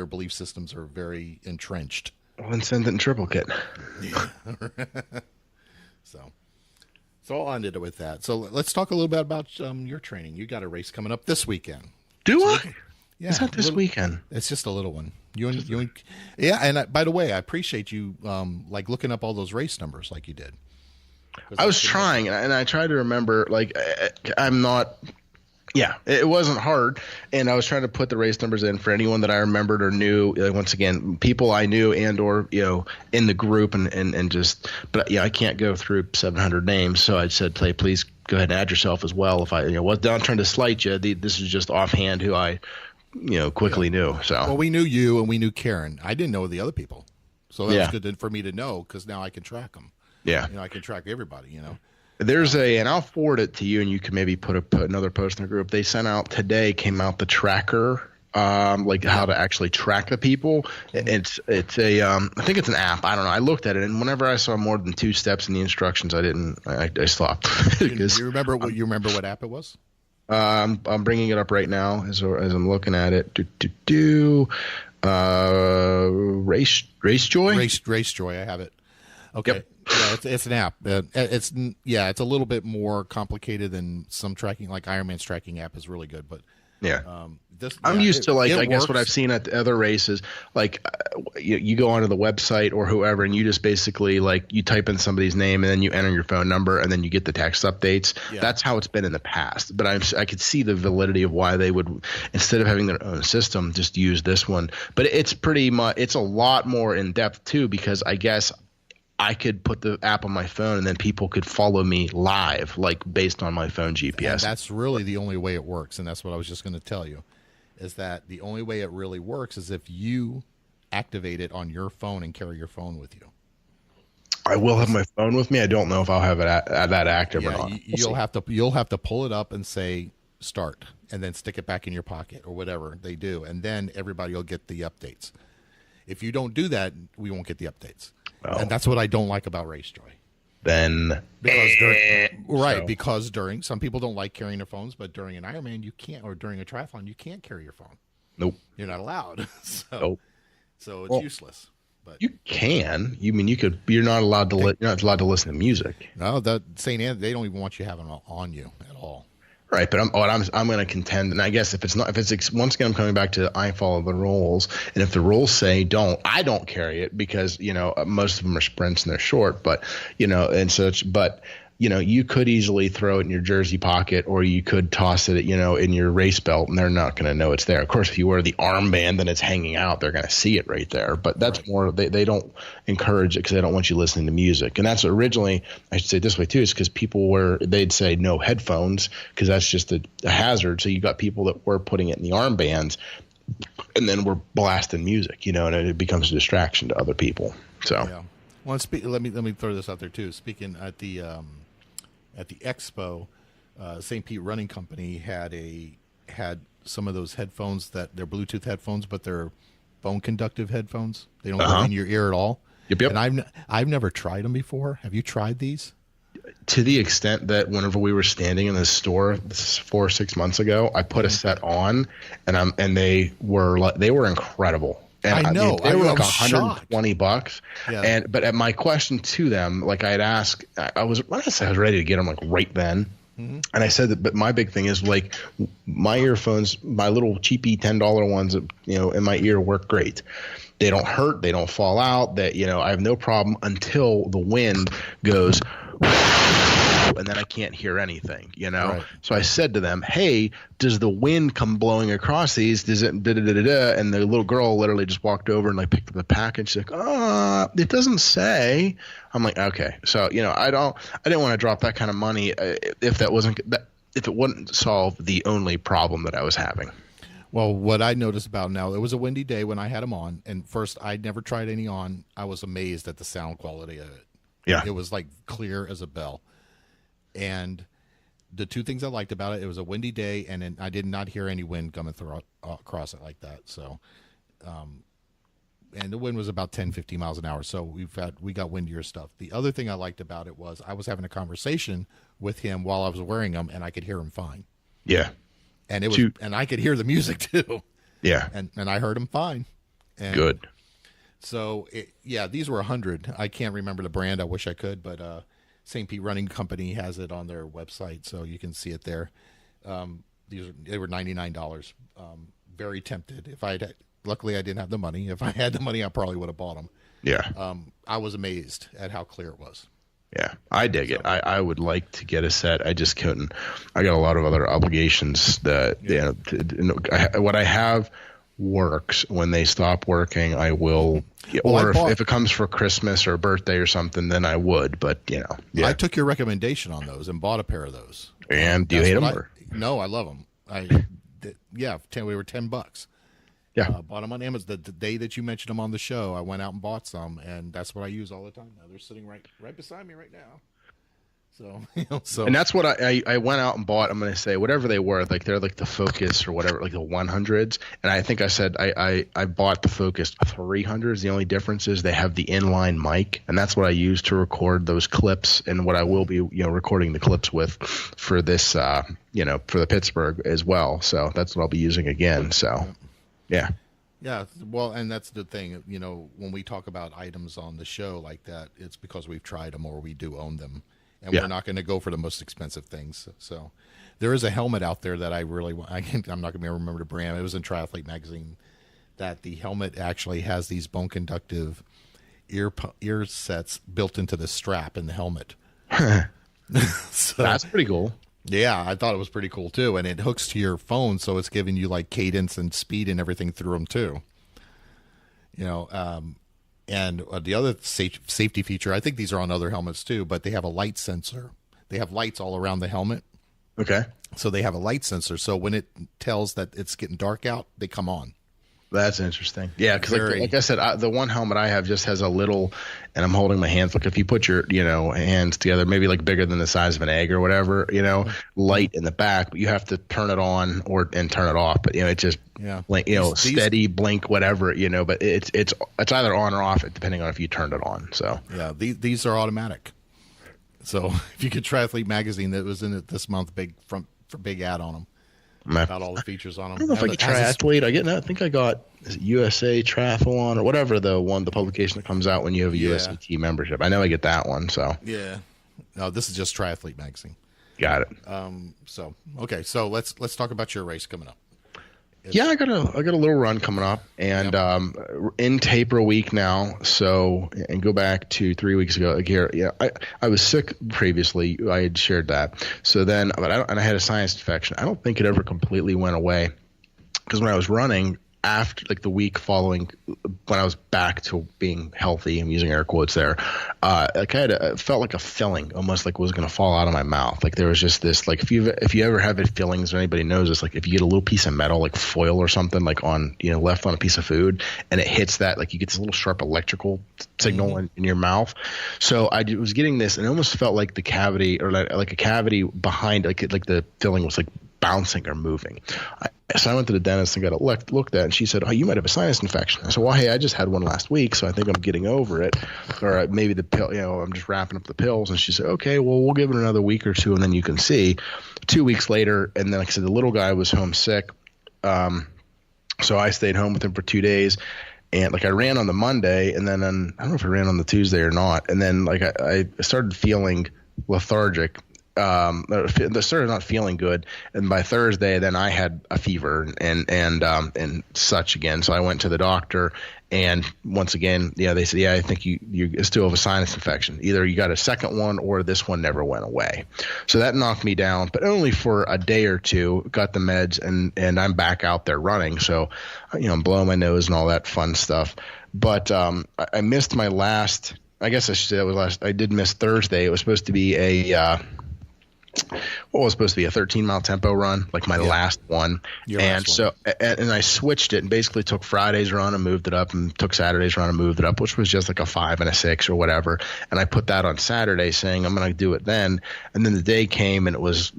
belief systems are very entrenched. Well, then send it in triplicate. Yeah. So I'll end it with that. So let's talk a little bit about your training. You got a race coming up this weekend. Do I? Yeah, it's not this weekend. It's just a little one. Yeah. And by the way, I appreciate you like looking up all those race numbers like you did. I was trying, and I tried to remember. Like, I'm not. Yeah, it wasn't hard, and I was trying to put the race numbers in for anyone that I remembered or knew. Once again, people I knew and or in the group, and just. But yeah, I can't go through 700 names, so I said, please go ahead and add yourself as well. If I was not trying to slight you, this is just offhand who I quickly knew. So well, we knew you and we knew Karen. I didn't know the other people, so that was good for me to know because now I can track them. Yeah, I can track everybody. There's and I'll forward it to you, and you can maybe put another post in the group. They came out the tracker, like how to actually track the people. It's a I think it's an app. I don't know. I looked at it, and whenever I saw more than 2 steps in the instructions, I stopped. You remember what app it was? I'm bringing it up right now as I'm looking at it. Racejoy. Racejoy. I have it. Okay. Yep. Yeah, it's an app. It's a little bit more complicated than some tracking. Like Ironman's tracking app is really good, but I'm used to I guess works. what I've seen at the other races. Like you go onto the website or whoever, and you just basically you type in somebody's name and then you enter your phone number and then you get the text updates. Yeah. That's how it's been in the past. But I could see the validity of why they would, instead of having their own system, just use this one. But it's it's a lot more in depth too, because I guess I could put the app on my phone and then people could follow me live, based on my phone GPS. And that's really the only way it works. And that's what I was just going to tell you, is that the only way it really works is if you activate it on your phone and carry your phone with you. I will have my phone with me. I don't know if I'll have it that active or not. You'll have to pull it up and say start and then stick it back in your pocket or whatever they do. And then everybody will get the updates. If you don't do that, we won't get the updates. Oh. And that's what I don't like about Racejoy. Then because during some people don't like carrying their phones, but during an Ironman you can't, or during a triathlon you can't carry your phone. Nope, you're not allowed. Nope. So it's useless. But you can. You could. You're not allowed to. You're not allowed to listen to music. No, that ST.ANTHONY, they don't even want you having it on you at all. Right, but I'm going to contend, and I guess if it's once again I'm coming back to I follow the rules, and if the rules say I don't carry it because most of them are sprints and they're short, but and such, but you could easily throw it in your jersey pocket, or you could toss it in your race belt, and they're not going to know it's there. Of course, if you wear the armband and it's hanging out, they're going to see it right there. But that's more they don't encourage it because they don't want you listening to music. And that's originally, I should say it this way too, is because they'd say no headphones because that's just a hazard. So you got people that were putting it in the armbands, and then we're blasting music, and it becomes a distraction to other people. So yeah. Well, let me throw this out there too. Speaking at the expo, St. Pete Running Company had some of those headphones that they're Bluetooth headphones, but they're bone conductive headphones. They don't go in your ear at all. Yep. And I've never tried them before. Have you tried these? To the extent that whenever we were standing in the store 4 or 6 months ago, I put a set on, and they were incredible. And I know they were like $120. Yeah. But at my question to them, I had asked, I was ready to get them right then. Mm-hmm. And I said that, but my big thing is my earphones, my little cheapy $10 ones, in my ear work great. They don't hurt. They don't fall out. That I have no problem until the wind goes, and then I can't hear anything, Right. So I said to them, hey, does the wind come blowing across these? Does it da-da-da-da-da? And the little girl literally just walked over and picked up the package. She's like, it doesn't say. I'm like, okay. So, I didn't want to drop that kind of money if that wasn't that. if it wouldn't solve the only problem that I was having. Well, what I noticed about now, it was a windy day when I had them on, and first I'd never tried any on. I was amazed at the sound quality of it. Yeah. It was like clear as a bell. And the two things I liked about it, it was a windy day, and then I did not hear any wind coming through across it like that. So, and the wind was about 10, 15 miles an hour. So we got windier stuff. The other thing I liked about it was I was having a conversation with him while I was wearing them, and I could hear him fine. Yeah. And it was, and I could hear the music too. Yeah. And I heard him fine. And good. So these were 100. I can't remember the brand. I wish I could, but St. Pete Running Company has it on their website, so you can see it there. They were $99. Very tempted. Luckily I didn't have the money. If I had the money, I probably would have bought them. Yeah. I was amazed at how clear it was. Yeah, I dig it. I would like to get a set. I just couldn't. I got a lot of other obligations that what I have works. When they stop working, I will. Well, if it comes for Christmas or a birthday or something, then I would. But yeah. I took your recommendation on those and bought a pair of those. And do you hate them? No, I love them. We were $10. Yeah, bought them on Amazon. The day that you mentioned them on the show, I went out and bought some, and that's what I use all the time now. They're sitting right beside me right now. So, and that's what I went out and bought. I'm going to say whatever they were, like they're like the Focus or whatever, like the 100s. And I think I said I bought the Focus 300s. The only difference is they have the inline mic, and that's what I use to record those clips, and what I will be recording the clips with for this for the Pittsburgh as well. So that's what I'll be using again. So. Yeah. Yeah. Well, and that's the thing, when we talk about items on the show like that, it's because we've tried them or we do own them, and we're not going to go for the most expensive things. So there is a helmet out there that I really want. I'm not going to remember the brand. It was in Triathlete magazine that the helmet actually has these bone conductive ear sets built into the strap in the helmet. So, that's pretty cool. Yeah, I thought it was pretty cool too, and it hooks to your phone, so it's giving you like cadence and speed and everything through them too. And the other safety feature, I think these are on other helmets too, but they have a light sensor. They have lights all around the helmet. Okay. So they have a light sensor, so when it tells that it's getting dark out, they come on. That's interesting. Yeah, because like I said, the one helmet I have just has a little, and I'm holding my hands. Like if you put your hands together, maybe like bigger than the size of an egg or whatever, light in the back, but you have to turn it on and turn it off. But it just blink, steady blink, whatever, But it's either on or off, depending on if you turned it on. So yeah, these are automatic. So if you could Triathlete magazine that was in it this month, big ad on them. About all the features on them. I don't know if I get Triathlete. I think I got USA Triathlon or whatever the publication that comes out when you have a USAT membership. I know I get that one. So yeah, no, this is just Triathlete magazine. Got it. So let's talk about your race coming up. Yeah, I got a little run coming up, and in taper week now. So, and go back to 3 weeks ago. I was sick previously. I had shared that. So then, I had a sinus infection. I don't think it ever completely went away, because when I was running after the week following, when I was back to being healthy, I'm using air quotes there. It felt like a filling, almost like it was going to fall out of my mouth. Like there was just this, if you ever have it fillings, or anybody knows this, like if you get a little piece of metal, like foil or something, like on left on a piece of food, and it hits that, like you get this little sharp electrical signal in your mouth. So I was getting this, and it almost felt like the cavity, or like a cavity behind, like the filling was like bouncing or moving. So I went to the dentist and got it looked at, and she said, "Oh, you might have a sinus infection." I said, "Well, hey, I just had one last week, so I think I'm getting over it, or maybe the pill, I'm just wrapping up the pills." And she said, "Okay, well, we'll give it another week or two, and then you can see." 2 weeks later, and then like I said, the little guy was home sick, so I stayed home with him for 2 days. And I ran on the Monday, and then I don't know if I ran on the Tuesday or not. And then I started feeling lethargic. Started not feeling good, and by Thursday, then I had a fever and such again. So I went to the doctor, and once again, they said, I think you still have a sinus infection. Either you got a second one, or this one never went away. So that knocked me down, but only for a day or two. Got the meds, and I'm back out there running. So I'm blowing my nose and all that fun stuff. But I missed my last. I guess I should say that was last. I did miss Thursday. It was supposed to be a what was supposed to be a 13-mile tempo run, like my last one. And I switched it and basically took Friday's run and moved it up, and took Saturday's run and moved it up, which was just like a 5 and a 6 or whatever. And I put that on Saturday, saying I'm going to do it then. And then the day came and it was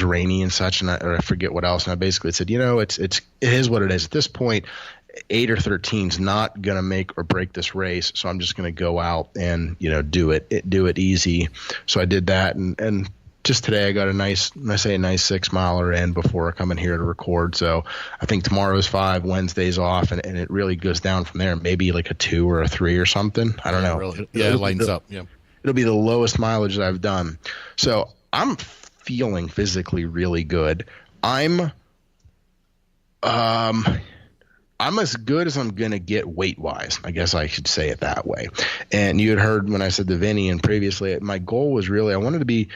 rainy and such, and I forget what else. And I basically said, it is what it is at this point. 8 or 13 is not going to make or break this race, so I'm just going to go out and do it easy. So I did that, and just today I got a nice 6 miler in before coming here to record. So I think tomorrow's 5, Wednesday's off, and it really goes down from there. Maybe like a 2 or a 3 or something. I don't know. Really. It lightens up. Yeah, it'll be the lowest mileage that I've done. So I'm feeling physically really good. I'm as good as I'm going to get weight-wise. I guess I should say it that way. And you had heard when I said to Vinny and previously, my goal was really, I wanted to be,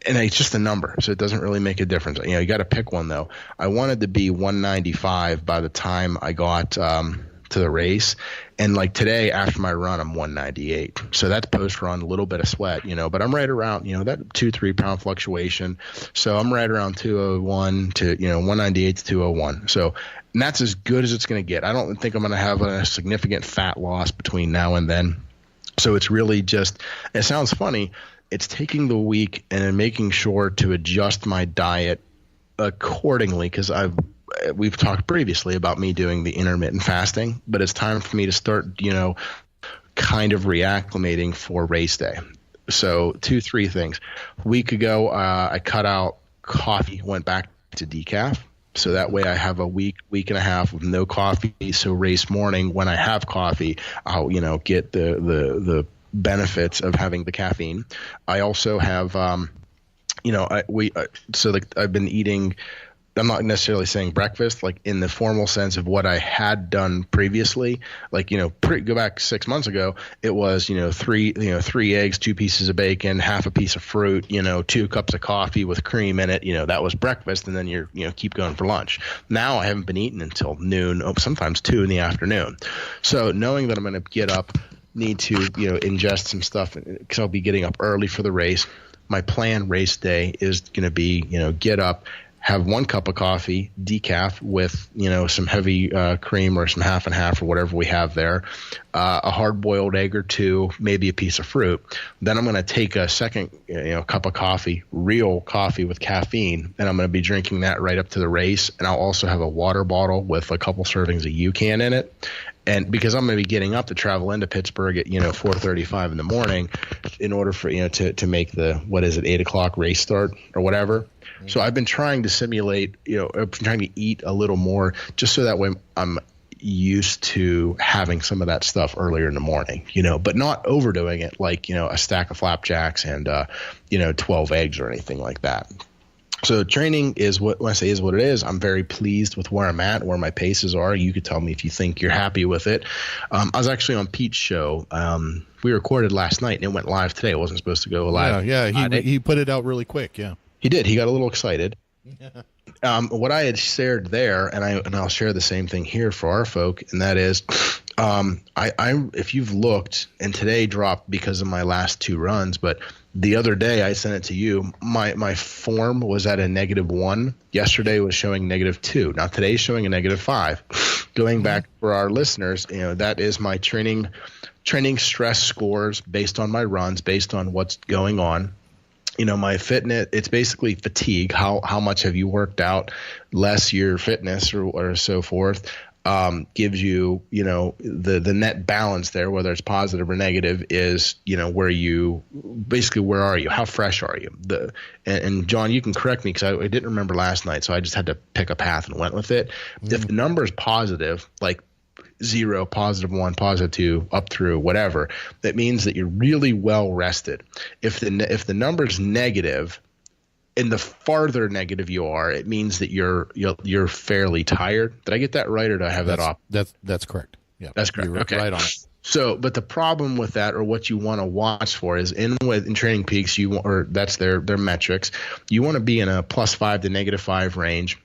and it's just a number, so it doesn't really make a difference. You got to pick one, though. I wanted to be 195 by the time I got to the race. And like today, after my run, I'm 198. So that's post-run, a little bit of sweat, but I'm right around, that 2-3 pound fluctuation. So I'm right around 201 to, 198 to 201. So, and that's as good as it's going to get. I don't think I'm going to have a significant fat loss between now and then. So it's really just, it sounds funny, it's taking the week and then making sure to adjust my diet accordingly, because we've talked previously about me doing the intermittent fasting, but it's time for me to start, kind of reacclimating for race day. So 2-3 things. A week ago, I cut out coffee, went back to decaf. So that way I have a week and a half with no coffee. So race morning, when I have coffee, I'll, get the benefits of having the caffeine. I also have, I've been eating, I'm not necessarily saying breakfast, like in the formal sense of what I had done previously. Like, go back 6 months ago, it was, 3 eggs, 2 pieces of bacon, half a piece of fruit, 2 cups of coffee with cream in it. That was breakfast. And then you're, keep going for lunch. Now I haven't been eating until noon, sometimes 2 in the afternoon. So knowing that I'm going to get up, need to, ingest some stuff because I'll be getting up early for the race. My plan race day is going to be, get up, have 1 cup of coffee, decaf with, some heavy cream or some half and half or whatever we have there, a hard-boiled egg or 2, maybe a piece of fruit. Then I'm going to take a second, cup of coffee, real coffee with caffeine, and I'm going to be drinking that right up to the race. And I'll also have a water bottle with a couple servings of UCAN in it. And because I'm going to be getting up to travel into Pittsburgh at 4:35 in the morning, in order for to make the 8 o'clock race start or whatever. Mm-hmm. So I've been trying to simulate, I've been trying to eat a little more just so that way I'm used to having some of that stuff earlier in the morning, but not overdoing it like a stack of flapjacks and 12 eggs or anything like that. So training is when I say is what it is. I'm very pleased with where I'm at, where my paces are. You could tell me if you think you're happy with it. I was actually on Pete's show. We recorded last night and it went live today. It wasn't supposed to go live. Yeah. He put it out really quick. Yeah, he did. He got a little excited. What I had shared there, and I'll share the same thing here for our folk, and that is, if you've looked, and today dropped because of my last 2 runs, but the other day I sent it to you. My form was at a -1. Yesterday was showing -2. Now today's showing a -5. Going back for our listeners, that is my training stress scores based on my runs, based on what's going on. My fitness, it's basically fatigue. How much have you worked out, less your fitness or so forth. Gives you, the net balance there, whether it's positive or negative, is, where are you? How fresh are you? And John, you can correct me because I didn't remember last night, so I just had to pick a path and went with it. If the number is positive, like 0, +1, +2, up through whatever, that means that you're really well rested. If the number is negative, and the farther negative you are, it means that you're fairly tired. Did I get that right, or did I have that off? That's correct. Yeah, that's correct. You're okay, right on it. So, but the problem with that, or what you want to watch for, is in Training Peaks, that's their metrics. You want to be in a +5 to -5 range.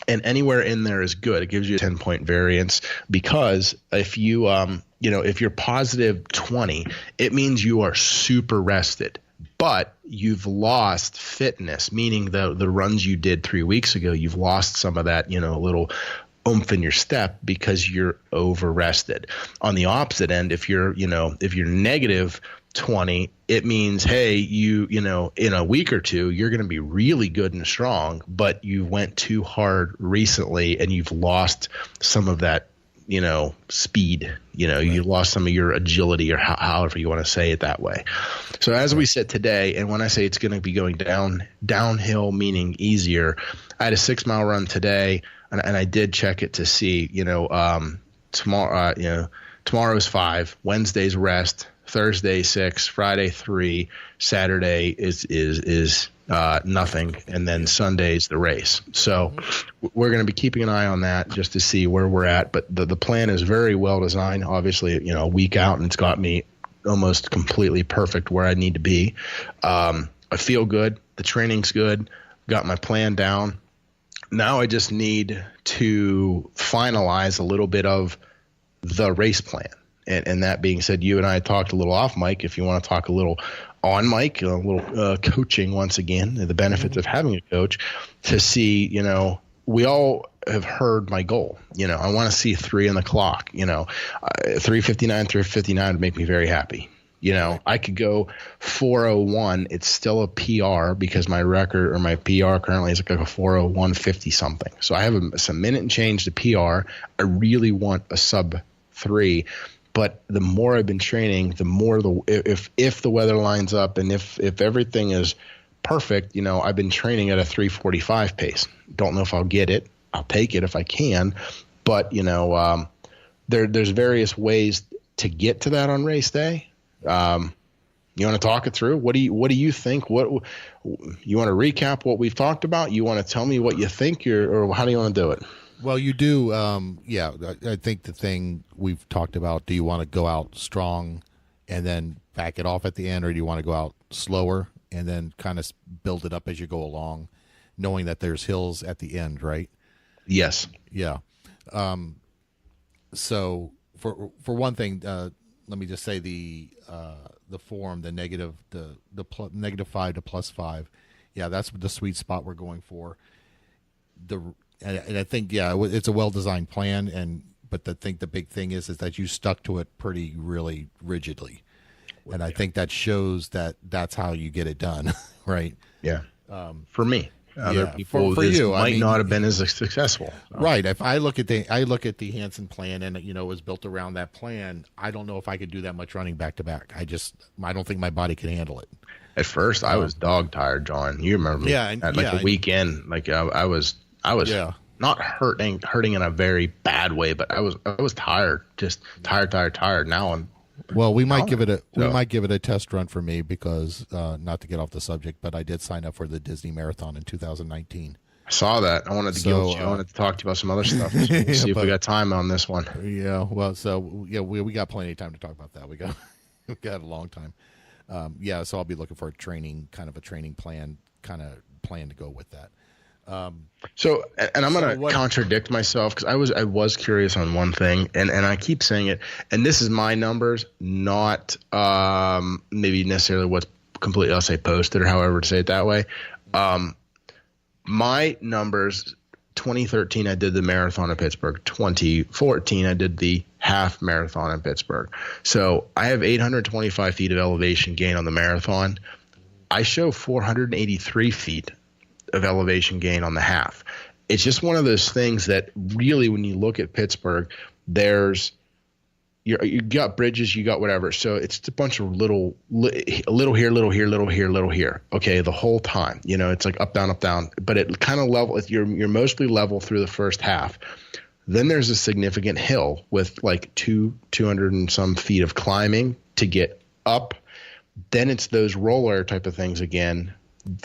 And anywhere in there is good. It gives you a 10-point variance, because if you, if you're +20, it means you are super rested. but you've lost fitness, meaning the runs you did 3 weeks ago, you've lost some of that, little oomph in your step because you're over rested. On the opposite end, if you're negative 20, it means, hey, in a week or two, you're going to be really good and strong, but you went too hard recently and you've lost some of that, speed, right. You lost some of your agility, or however you want to say it that way. So as we sit today, and when I say it's going to be going downhill, meaning easier, I had a 6-mile run today, and I did check it to see, tomorrow's 5, Wednesday's rest, Thursday 6, Friday 3, Saturday is nothing, and then Sunday's the race. So we're going to be keeping an eye on that just to see where we're at. But the plan is very well designed. Obviously, a week out, and it's got me almost completely perfect where I need to be. I feel good. The training's good. Got my plan down. Now I just need to finalize a little bit of the race plan. And that being said, you and I talked a little off mic. If you want to talk a little on mic, a little coaching once again, the benefits of having a coach, to see, we all have heard my goal. I want to see 3 on the clock. 3:59, 3:59 would make me very happy. I could go 4:01. It's still a PR because my record, or my PR currently is like a 4:01.50 something. So I have some minute and change to PR. I really want a sub 3. But the more I've been training, the more if the weather lines up and if everything is perfect, I've been training at a 3:45 pace. Don't know if I'll get it. I'll take it if I can. But there's various ways to get to that on race day. You want to talk it through? What do you think? What you want to recap what we've talked about? You want to tell me what you think, or how do you want to do it? Well, you do. I think the thing we've talked about, do you want to go out strong and then back it off at the end, or do you want to go out slower and then kind of build it up as you go along, knowing that there's hills at the end, right? Yes. Yeah. So for one thing, let me just say the form, the negative, -5 to +5. Yeah, that's the sweet spot we're going for. And I think, it's a well-designed plan, but I think the big thing is that you stuck to it really rigidly. And I think that shows that that's how you get it done, right? Yeah. For me, other people for you might not have been as successful. So. Right. If I look at the Hansen plan, and it was built around that plan, I don't know if I could do that much running back to back. I don't think my body can handle it. At first, I was dog tired, John. You remember me? Yeah. At the weekend, I was not hurting in a very bad way, but I was tired, just tired. Now we might give it a test run for me, because not to get off the subject, but I did sign up for the Disney Marathon in 2019. I saw that. I wanted to I wanted to talk to you about some other stuff. See if we got time on this one. Yeah. Well, we got plenty of time to talk about that. We got a long time. So I'll be looking for a training plan to go with that. And I'm going to contradict myself, because I was curious on one thing, and I keep saying it, and this is my numbers, not maybe necessarily what's completely, I'll say, posted, or however to say it that way. My numbers, 2013 I did the marathon in Pittsburgh. 2014 I did the half marathon in Pittsburgh. So I have 825 feet of elevation gain on the marathon. I show 483 feet of elevation gain on the half. It's just one of those things that really, when you look at Pittsburgh, you got bridges, you got whatever. So it's a bunch of little here. Okay, the whole time, it's like up, down, but it kind of level. You're mostly level through the first half. Then there's a significant hill with like 200 and some feet of climbing to get up. Then it's those roller type of things again,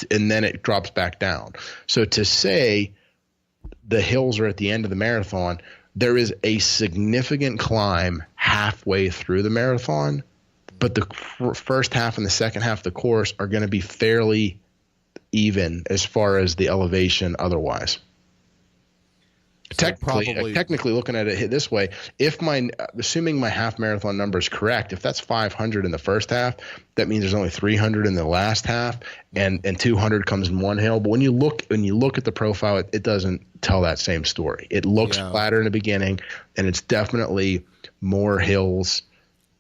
and then it drops back down. So to say the hills are at the end of the marathon, there is a significant climb halfway through the marathon, but the first half and the second half of the course are going to be fairly even as far as the elevation otherwise. Technically looking at it this way, if assuming my half marathon number is correct, if that's 500 in the first half, that means there's only 300 in the last half, and 200 comes in one hill. But when you look at the profile, it doesn't tell that same story. It looks flatter in the beginning, and it's definitely more hills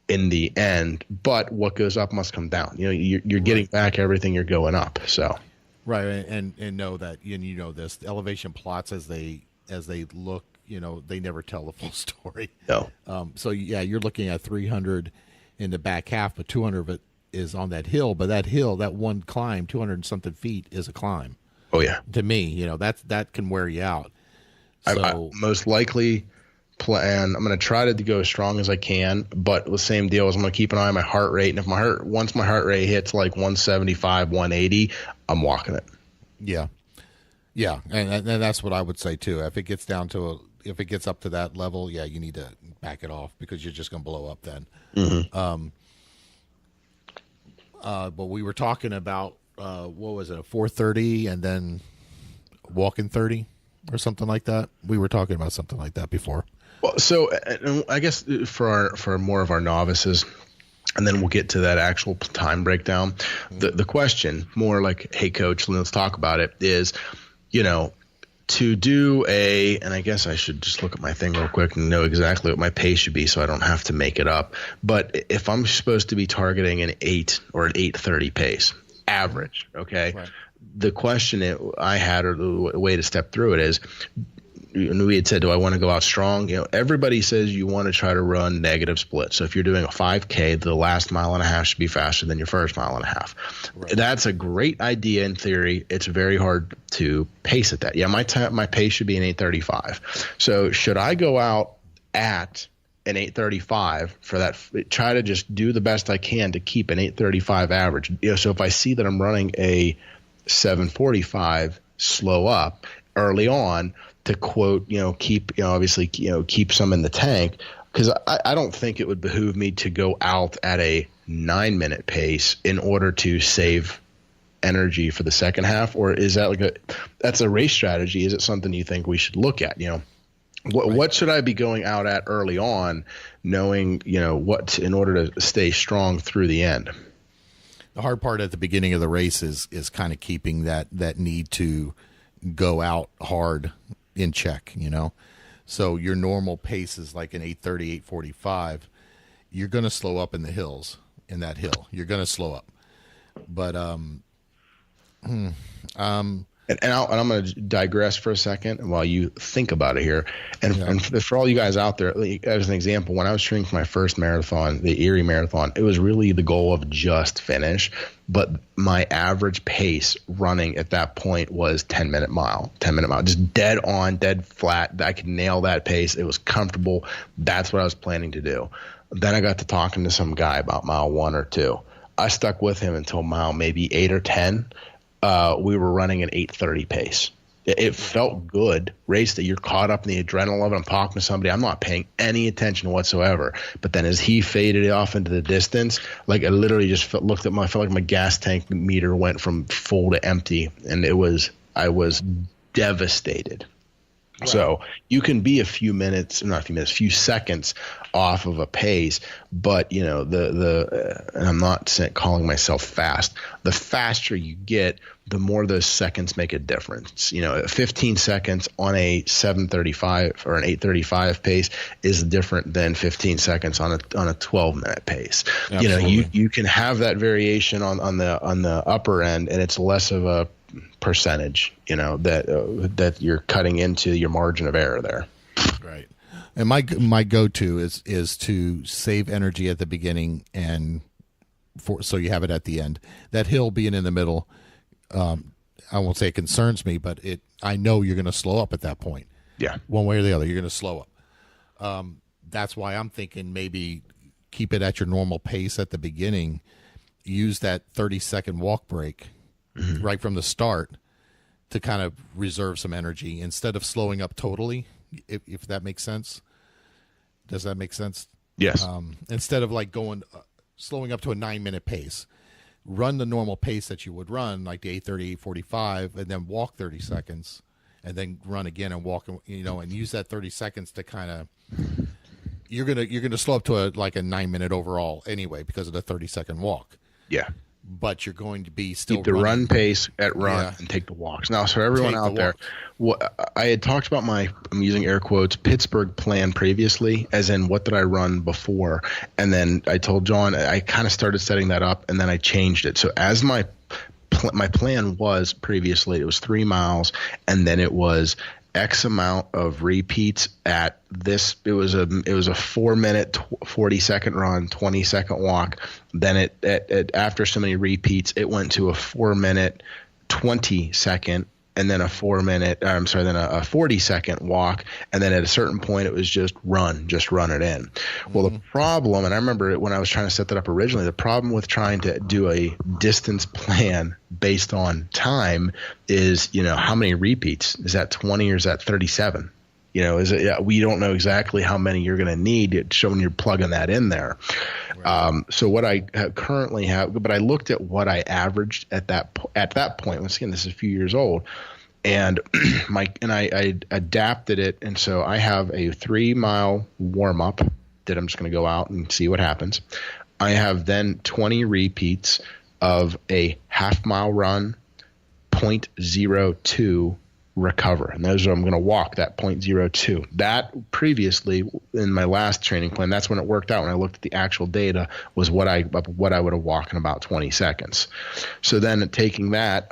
in the end. But what goes up must come down. You're getting back everything you're going up. So right, and know that, and this, the elevation plots as they look, they never tell the full story. No. So you're looking at 300 in the back half, but 200 of it is on that hill. But that hill, that one climb, 200 and something feet, is a climb. Oh yeah. To me, that can wear you out. So I most likely plan. I'm going to try to go as strong as I can, but the same deal is I'm going to keep an eye on my heart rate. And if once my heart rate hits like 175, 180, I'm walking it. Yeah. Yeah, and that's what I would say too. If it gets if it gets up to that level, you need to back it off, because you're just going to blow up then. Mm-hmm. But we were talking about what was it, a 4:30 and then walking 30 or something like that. We were talking about something like that before. Well, so I guess for more of our novices, and then we'll get to that actual time breakdown. Mm-hmm. The question, more like, hey coach, let's talk about it, is, to do and I guess I should just look at my thing real quick and know exactly what my pace should be so I don't have to make it up. But if I'm supposed to be targeting an 8 or an 8:30 pace, average, okay? Right. The question I had, or the way to step through it, is, we had said, do I want to go out strong? Everybody says you want to try to run negative split. So if you're doing a 5K, the last mile and a half should be faster than your first mile and a half. Right. That's a great idea in theory. It's very hard to pace at that. Yeah, my pace should be an 8:35. So should I go out at an 8:35 for that? Try to just do the best I can to keep an 8:35 average. So if I see that I'm running a 7:45, slow up early on, to quote, keep, obviously, keep some in the tank, because I don't think it would behoove me to go out at a 9-minute pace in order to save energy for the second half. Or is that that's a race strategy? Is it something you think we should look at? What should I be going out at early on, knowing, what in order to stay strong through the end? The hard part at the beginning of the race is kind of keeping that need to go out hard in check, so your normal pace is like an 8:30, 8:45. You're going to slow up in the hills, in that hill. You're going to slow up, but And I'm going to digress for a second while you think about it here. And for all you guys out there, as an example, when I was training for my first marathon, the Erie Marathon, it was really the goal of just finish. But my average pace running at that point was 10-minute mile, just dead on, dead flat. I could nail that pace. It was comfortable. That's what I was planning to do. Then I got to talking to some guy about mile 1 or 2. I stuck with him until mile maybe 8 or 10. We were running an 8:30 pace. It felt good. Race that you're caught up in the adrenaline of it. I'm talking to somebody. I'm not paying any attention whatsoever. But then as he faded off into the distance, like I literally just felt like my gas tank meter went from full to empty, and I was devastated. Right. So you can be a few seconds off of a pace, but and I'm not calling myself fast. The faster you get, the more those seconds make a difference. 15 seconds on a 7:35 or an 8:35 pace is different than 15 seconds on a 12-minute pace. Absolutely. You can have that variation on the upper end, and it's less of a percentage, that you're cutting into your margin of error there. Right. And my go-to is to save energy at the beginning, and so you have it at the end. That hill being in the middle, I won't say it concerns me, but I know you're going to slow up at that point. Yeah. One way or the other, you're going to slow up. That's why I'm thinking maybe keep it at your normal pace at the beginning. Use that 30-second walk break right from the start to kind of reserve some energy instead of slowing up totally, if that makes sense. Does that make sense? Yes. Instead of slowing up to a 9-minute pace, run the normal pace that you would run, like the 8:30, 8:45, and then walk 30 seconds, and then run again and walk, and use that 30 seconds to kind of, you're gonna slow up to a 9-minute overall anyway because of the 30-second walk. Yeah. But you're going to be still keep the run pace at run and take the walks. Now, so everyone out there, I had talked about I'm using air quotes, Pittsburgh plan previously, as in what did I run before? And then I told John, I kind of started setting that up, and then I changed it. So as my plan was previously, it was 3 miles, and then it was X amount of repeats at this. It was a 4-minute, 40-second run, 20-second walk. Then after so many repeats, it went to a 4-minute, 20-second, and then a 40-second walk. And then at a certain point, it was just run it in. Well, the problem, and I remember when I was trying to set that up originally, the problem with trying to do a distance plan based on time is, how many repeats? Is that 20 or is that 37? We don't know exactly how many you're going to need when you're plugging that in there. Right. So what I currently have, but I looked at what I averaged at that point. Once again, this is a few years old, and I adapted it, and so I have a 3-mile warm up that I'm just going to go out and see what happens. I have then 20 repeats of a half-mile run, 0.02 recover, and those are, I'm going to walk that 0.02. That previously in my last training plan, that's when it worked out. When I looked at the actual data, was what I would have walked in about 20 seconds. So then taking that,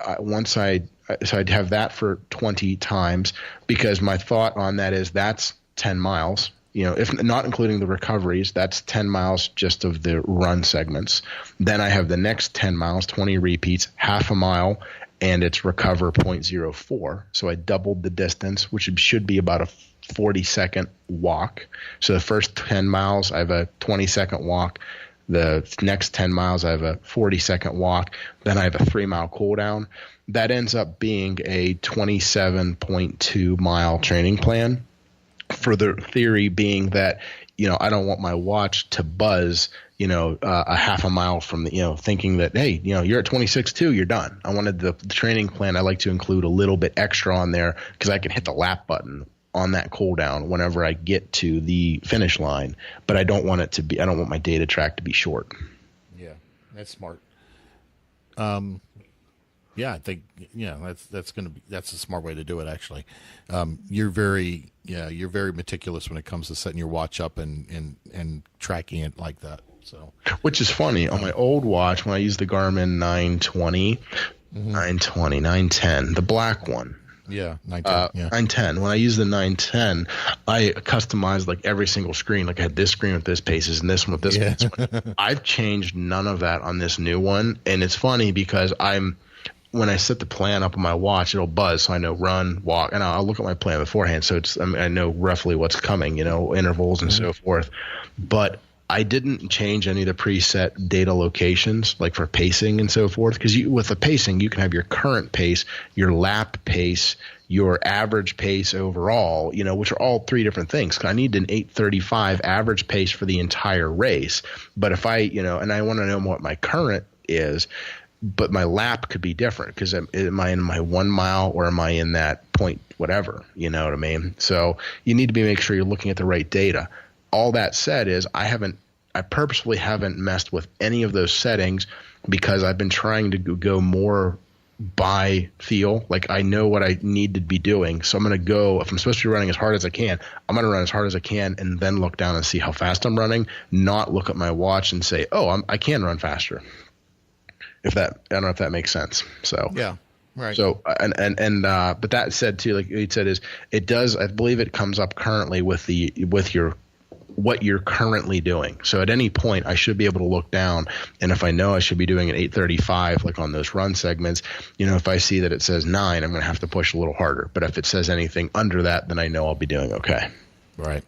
so I'd have that for 20 times, because my thought on that is that's 10 miles. If not including the recoveries, that's 10 miles just of the run segments. Then I have the next 10 miles, 20 repeats, half a mile, and it's recover 0.04. So I doubled the distance, which should be about a 40-second walk. So the first 10 miles, I have a 20-second walk. The next 10 miles, I have a 40-second walk. Then I have a 3-mile cool down. That ends up being a 27.2-mile training plan, for the theory being that, I don't want my watch to buzz, a half a mile from the, thinking that, hey, you're at 26.2, you're done. I wanted the training plan. I like to include a little bit extra on there because I can hit the lap button on that cooldown whenever I get to the finish line, but I don't want my data track to be short. Yeah, that's smart. Yeah, I think that's a smart way to do it. Actually, you're very meticulous when it comes to setting your watch up and tracking it like that. So, which is funny, on my old watch when I used the Garmin 910, the black one. Yeah, 910. 910. When I used the 910, I customized every single screen. I had this screen with this paces and this one with this one. I've changed none of that on this new one, and it's funny because when I set the plan up on my watch, it'll buzz, so I know run, walk, and I'll look at my plan beforehand, so I know roughly what's coming, intervals and so forth. But I didn't change any of the preset data locations, like for pacing and so forth, because with the pacing, you can have your current pace, your lap pace, your average pace overall, which are all 3 different things. I need an 8:35 average pace for the entire race. But if and I want to know what my current is, but my lap could be different because am I in my 1 mile or am I in that point whatever, you know what I mean? So you need to make sure you're looking at the right data. All that said is I purposefully haven't messed with any of those settings because I've been trying to go more by feel. Like I know what I need to be doing. So I'm going to go, if I'm supposed to be running as hard as I can, I'm going to run as hard as I can and then look down and see how fast I'm running, not look at my watch and say, oh, I can run faster. I don't know if that makes sense. So yeah, right. So but that said too, like you said, it does. I believe it comes up currently with what you're currently doing. So at any point, I should be able to look down, and if I know I should be doing an 8:35, like on those run segments, if I see that it says 9, I'm going to have to push a little harder. But if it says anything under that, then I know I'll be doing okay. Right.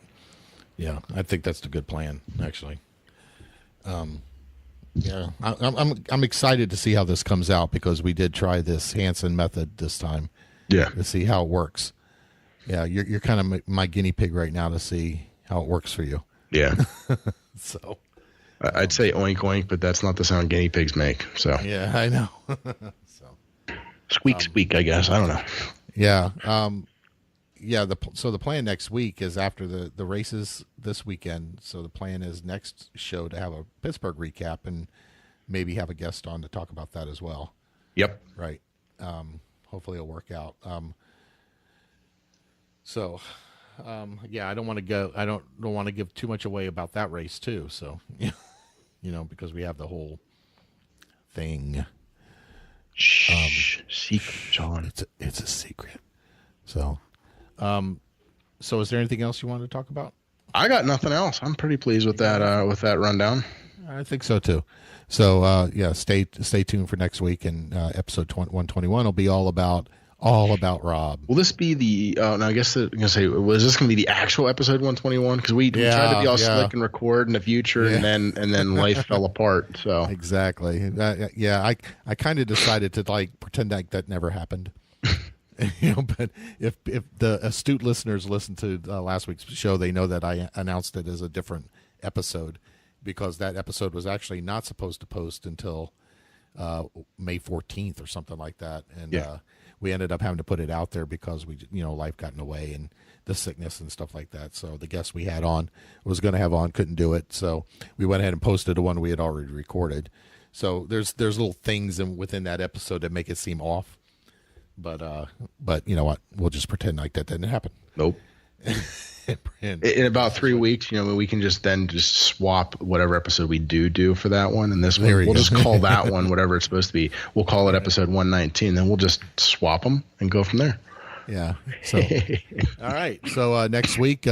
Yeah, I think that's a good plan, actually. Yeah, I'm excited to see how this comes out because we did try this Hansen method this time. Yeah, to see how it works. Yeah, you're kind of my guinea pig right now to see how it works for you. Yeah. So I'd say oink oink, but that's not the sound guinea pigs make. So yeah, I know. So squeak squeak, I guess. I don't know. Yeah. So the plan next week is after the races this weekend. So the plan is next show to have a Pittsburgh recap and maybe have a guest on to talk about that as well. Yep. Right. Hopefully it'll work out. I don't want to go. I don't want to give too much away about that race too. So, because we have the whole thing. Secret, John. It's a secret. So, so is there anything else you wanted to talk about? I got nothing else. I'm pretty pleased with that rundown. I think so too. So stay tuned for next week, and episode 121 will be all about Rob. Will this be the? No, I guess I'm gonna say, was this gonna be the actual episode 121? Because we tried to be all slick and record in the future, and then life fell apart. So exactly. I kind of decided to pretend like that never happened. But if the astute listeners listened to last week's show, they know that I announced it as a different episode, because that episode was actually not supposed to post until May 14th or something like that, and we ended up having to put it out there because life got in the way and the sickness and stuff like that. So the guest we had on was going to have on couldn't do it, so we went ahead and posted the one we had already recorded. So there's little things within that episode that make it seem off, but you know what? We'll just pretend like that didn't happen. Nope. In about 3 weeks, we can just swap whatever episode we do for that one, and this one we'll just call that one whatever it's supposed to be. We'll call it episode 119. Then we'll just swap them and go from there. Yeah. So, all right. So next week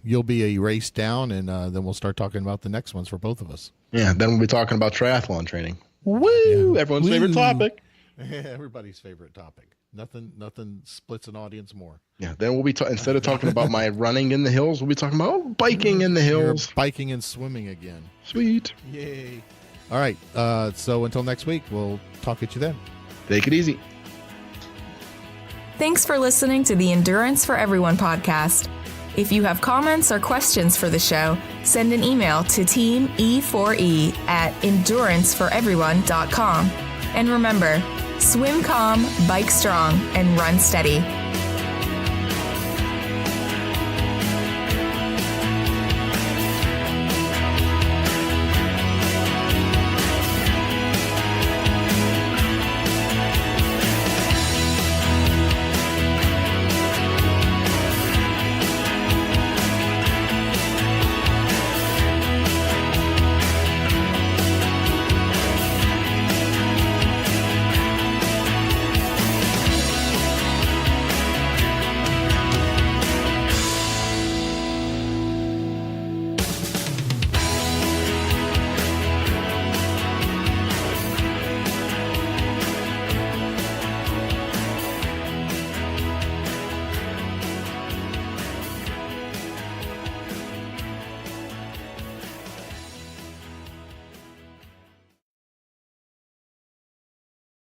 you'll be a race down, and then we'll start talking about the next ones for both of us. Yeah. Then we'll be talking about triathlon training. Woo! Yeah. Everyone's favorite topic. Everybody's favorite topic. Nothing splits an audience more. Yeah. Then we'll be instead of talking about my running in the hills, we'll be talking about biking in the hills. You're biking and swimming again. Sweet. Yay. All right. So until next week, we'll talk at you then. Take it easy. Thanks for listening to the Endurance for Everyone podcast. If you have comments or questions for the show, send an email to teamE4E at enduranceforeveryone.com. And remember, swim calm, bike strong, and run steady.